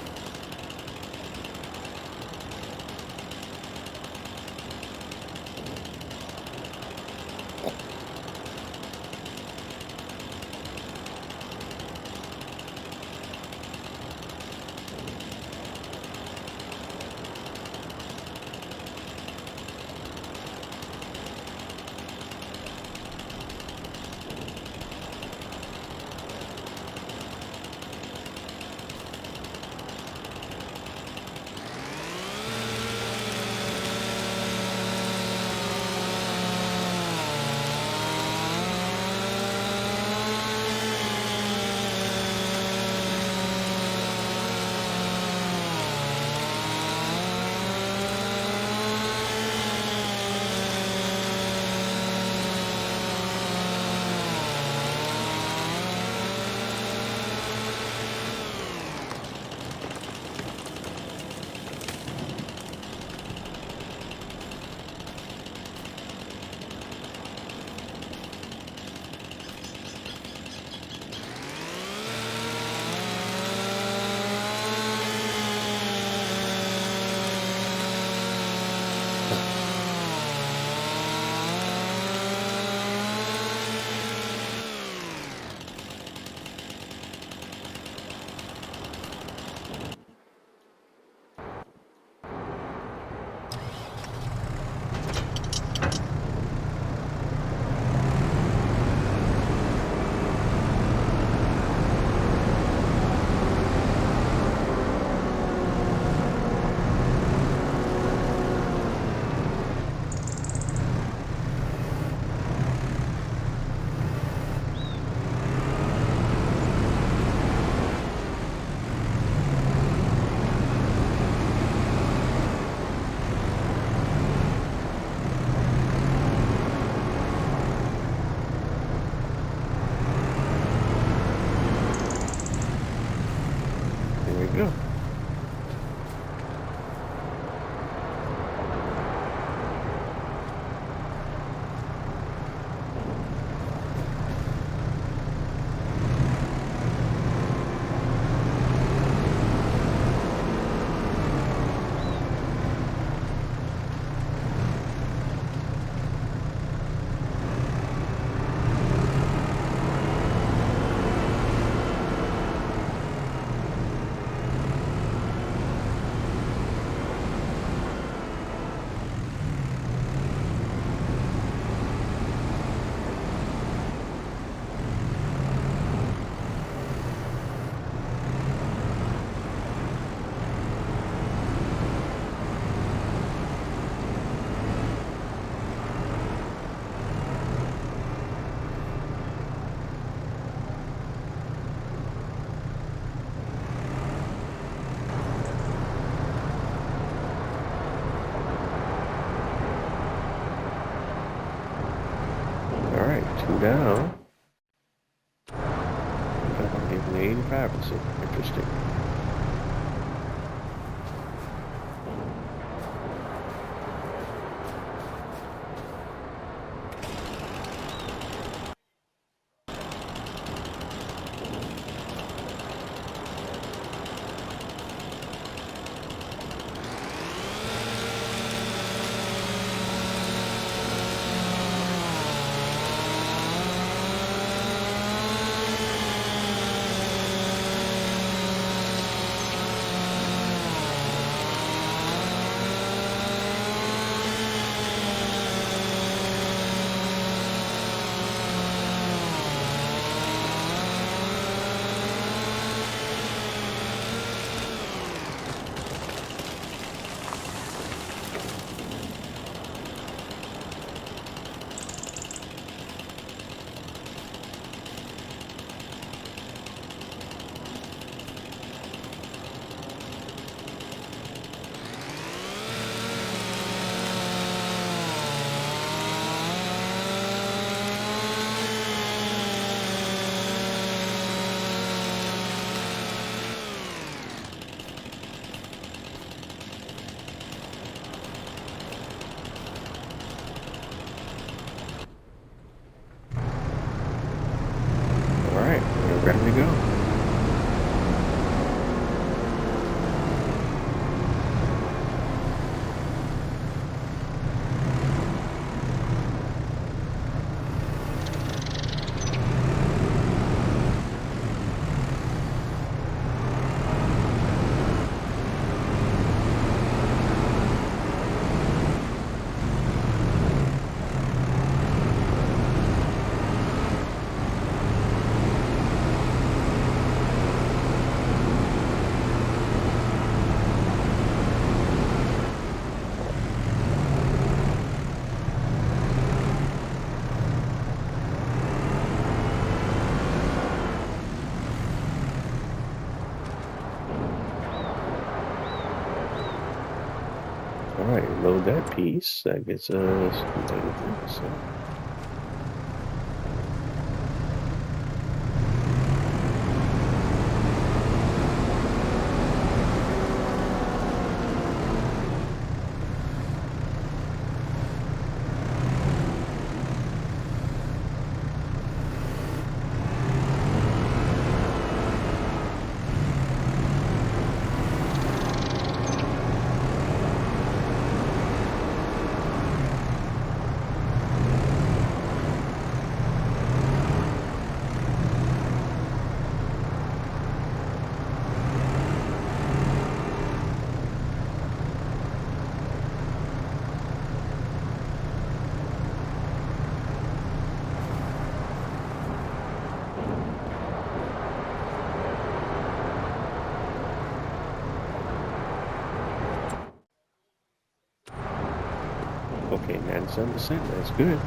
Two down. I'm giving 85%. Interesting. All right, we're ready to go. All right, load that piece. That gets us 93%. Okay, 97%. That's good.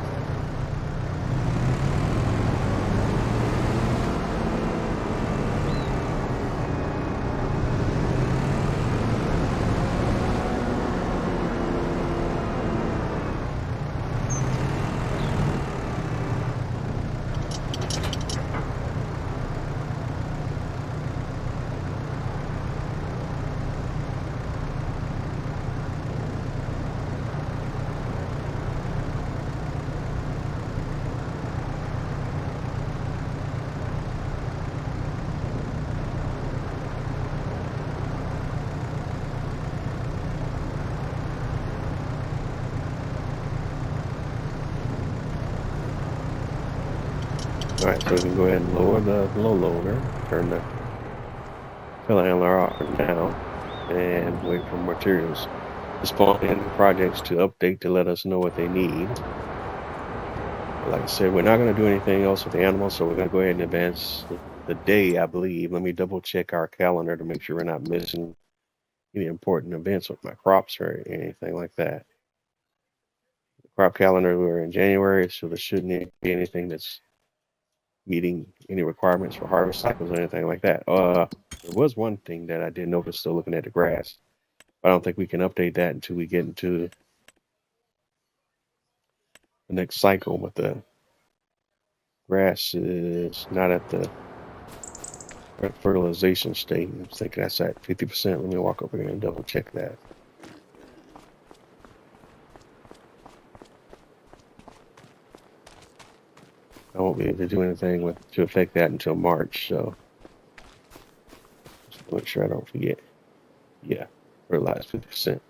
All right, so we can go ahead and lower the low loader, turn the telehandler off and down, and wait for materials to spawn in the projects to update to let us know what they need. Like I said, we're not going to do anything else with the animals, so we're going to go ahead and advance the day, I believe. Let me double check our calendar to make sure we're not missing any important events with my crops or anything like that. The crop calendar, we're in January, so there shouldn't be anything that's meeting any requirements for harvest cycles or anything like that. There was one thing that I did notice still looking at the grass. I don't think we can update that until we get into the next cycle with the Grass is not at the fertilization stage. I'm thinking that's at 50%. Let me walk over here and double check that. I won't be able to do anything to affect that until March, so just make sure I don't forget. Yeah, fertilize 50%.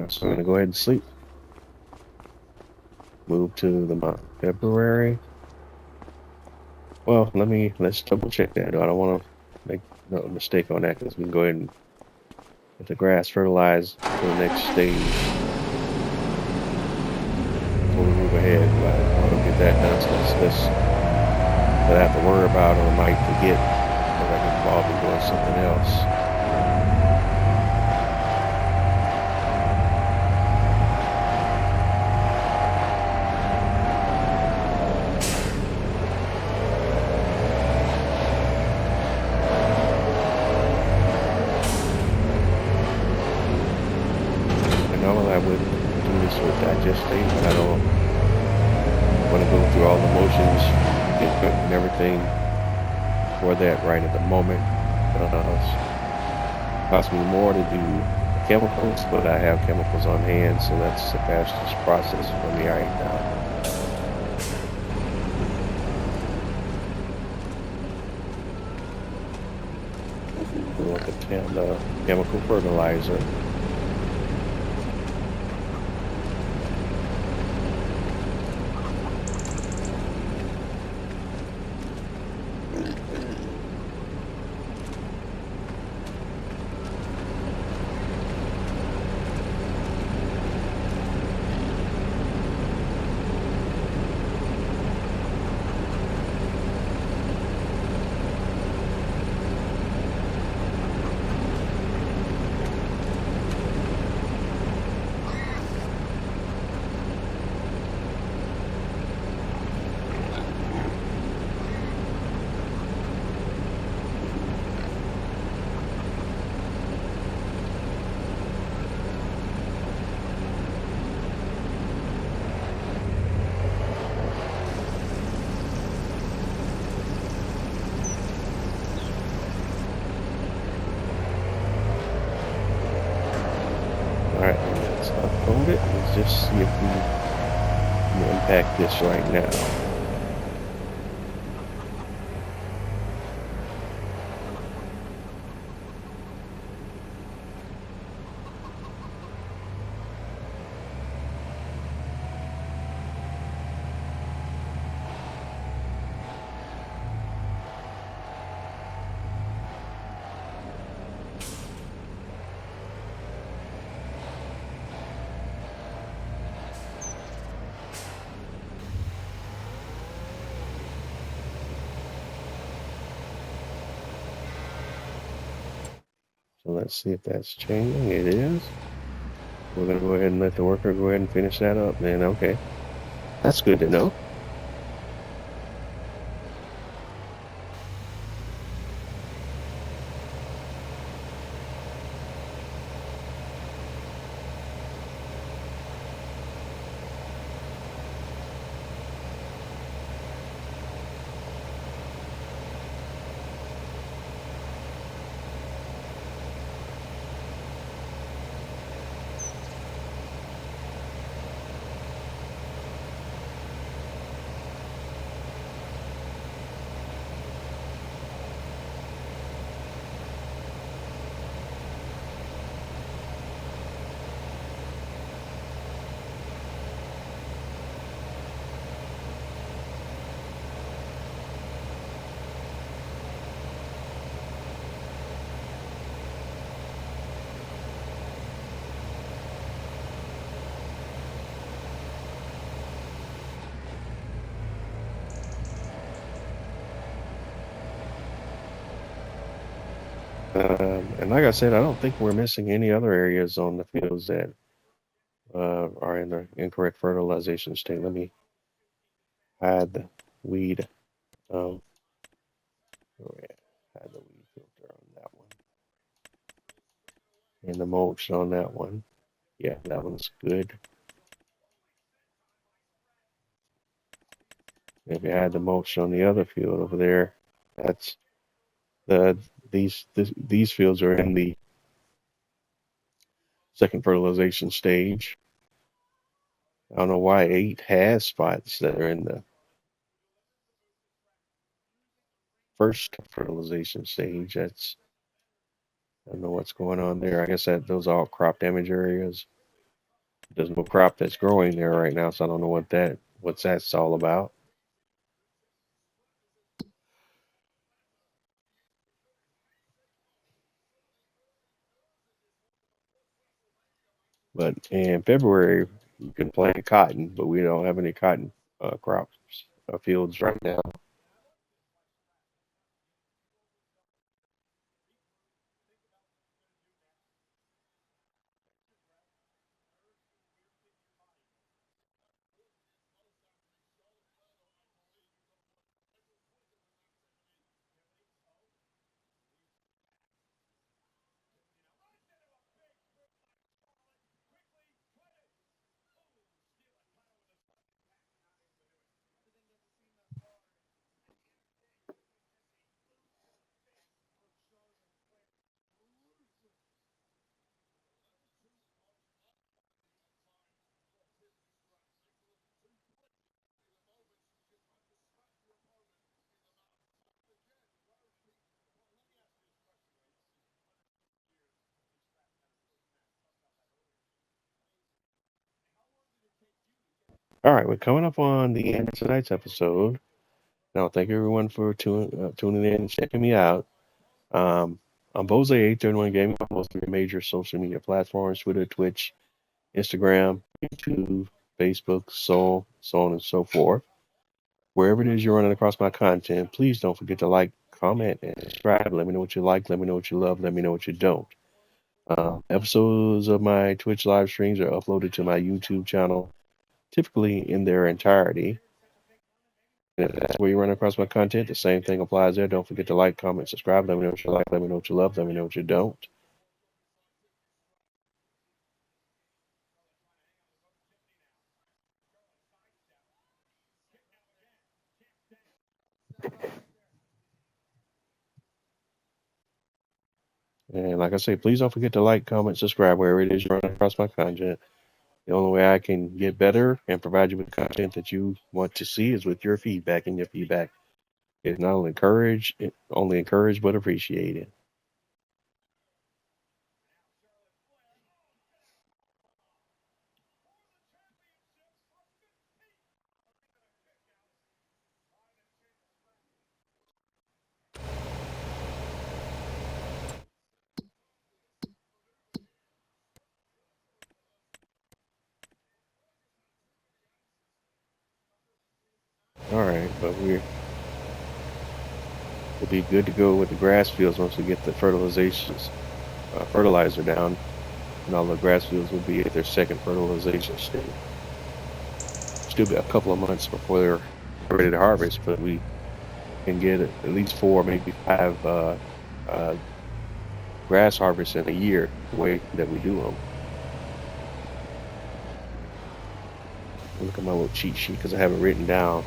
So I'm gonna go ahead and sleep. Move to the month of February. Well, let's double check that. I don't want to make no mistake on that, because we can go ahead and get the grass fertilized to the next stage before we move ahead. But I want to get that done, so let's that I have to worry about or might forget if I get involved in doing something else. I would do this with digestate, but I don't want to go through all the motions and everything for that right at the moment. It's possibly more to do chemicals, but I have chemicals on hand, so that's the fastest process for me right now. Look at the chemical fertilizer. Alright, let's upload it. Let's just see if we can impact this right now. So let's see if that's changing. It is. We're going to go ahead and let the worker go ahead and finish that up then. Okay. That's good to know. And like I said, I don't think we're missing any other areas on the fields that are in the incorrect fertilization state. Let me hide the weed. Oh yeah, hide the weed filter on that one, and the mulch on that one. Yeah, that one's good. If you had the mulch on the other field over there, that's the these fields are in the second fertilization stage. I don't know why 8 has spots that are in the first fertilization stage. I don't know what's going on there. I guess that those are all crop damage areas. There's no crop that's growing there right now, so I don't know what's that's all about. But in February, you can plant cotton, but we don't have any cotton crops fields right now. All right, we're coming up on the end of tonight's episode. Now, thank everyone for tuning in and checking me out. I'm Bose831 Gaming on most of your major social media platforms: Twitter, Twitch, Instagram, YouTube, Facebook, so on and so forth. Wherever it is you're running across my content, please don't forget to like, comment, and subscribe. Let me know what you like. Let me know what you love. Let me know what you don't. Episodes of my Twitch live streams are uploaded to my YouTube channel, typically in their entirety. And if that's where you run across my content, the same thing applies there. Don't forget to like, comment, subscribe. Let me know what you like. Let me know what you love. Let me know what you don't. And like I say, please don't forget to like, comment, subscribe wherever it is you run across my content. The only way I can get better and provide you with content that you want to see is with your feedback, and your feedback is not only encouraged, but appreciated. All right, but we'll be good to go with the grass fields once we get the fertilizer down, and all the grass fields will be at their second fertilization stage. Still be a couple of months before they're ready to harvest, but we can get at least 4, maybe 5 grass harvests in a year, the way that we do them. Look at my little cheat sheet because I have it written down.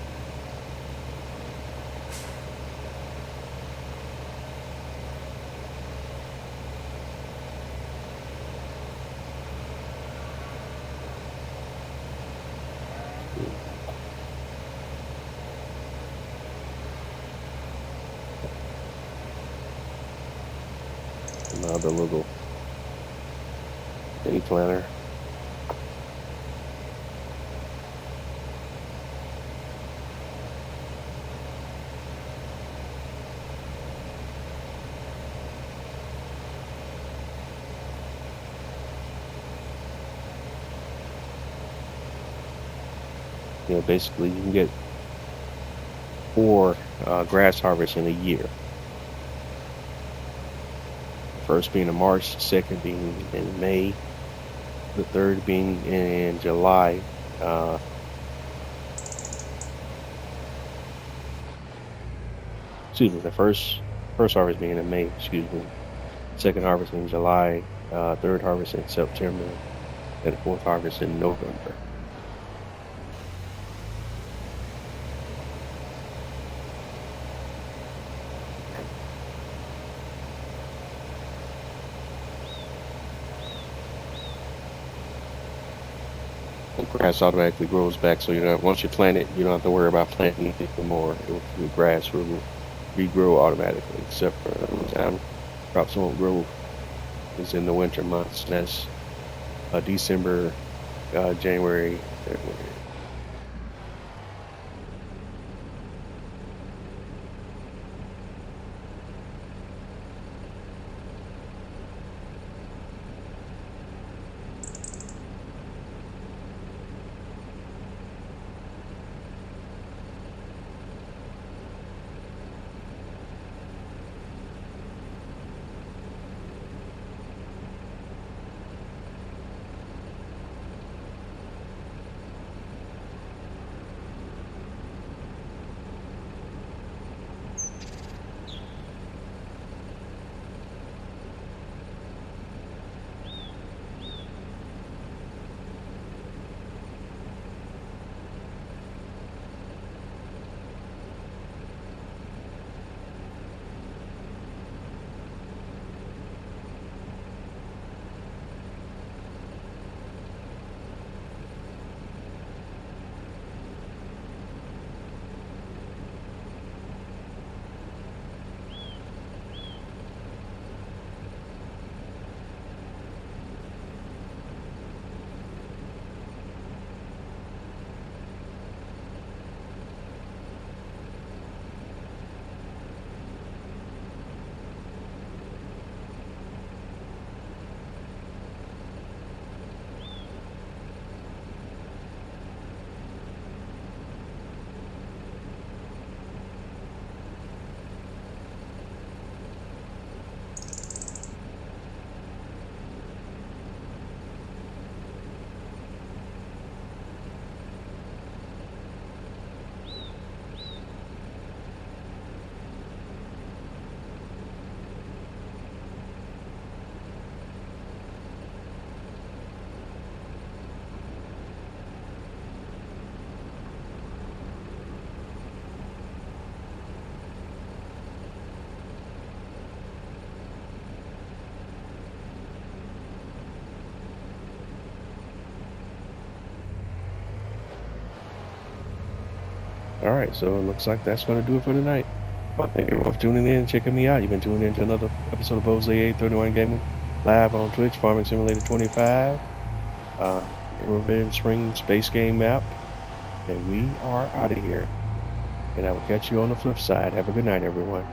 Another little day planner. You know, basically you can get 4 grass harvests in a year. First being in March, second being in May, the third being in July. Excuse me, the first harvest being in May, excuse me. Second harvest in July, third harvest in September, and fourth harvest in November. The grass automatically grows back, so once you plant it, you don't have to worry about planting anything anymore. The grass will regrow automatically, except for the time crops won't grow is in the winter months. And that's December, January, February. All right, so it looks like that's going to do it for tonight. Well, thank you for tuning in and checking me out. You've been tuning in to another episode of Bose 831 Gaming live on Twitch, Farming Simulator 25, RIVERBEND Springs base game map, and we are out of here. And I will catch you on the flip side. Have a good night, everyone.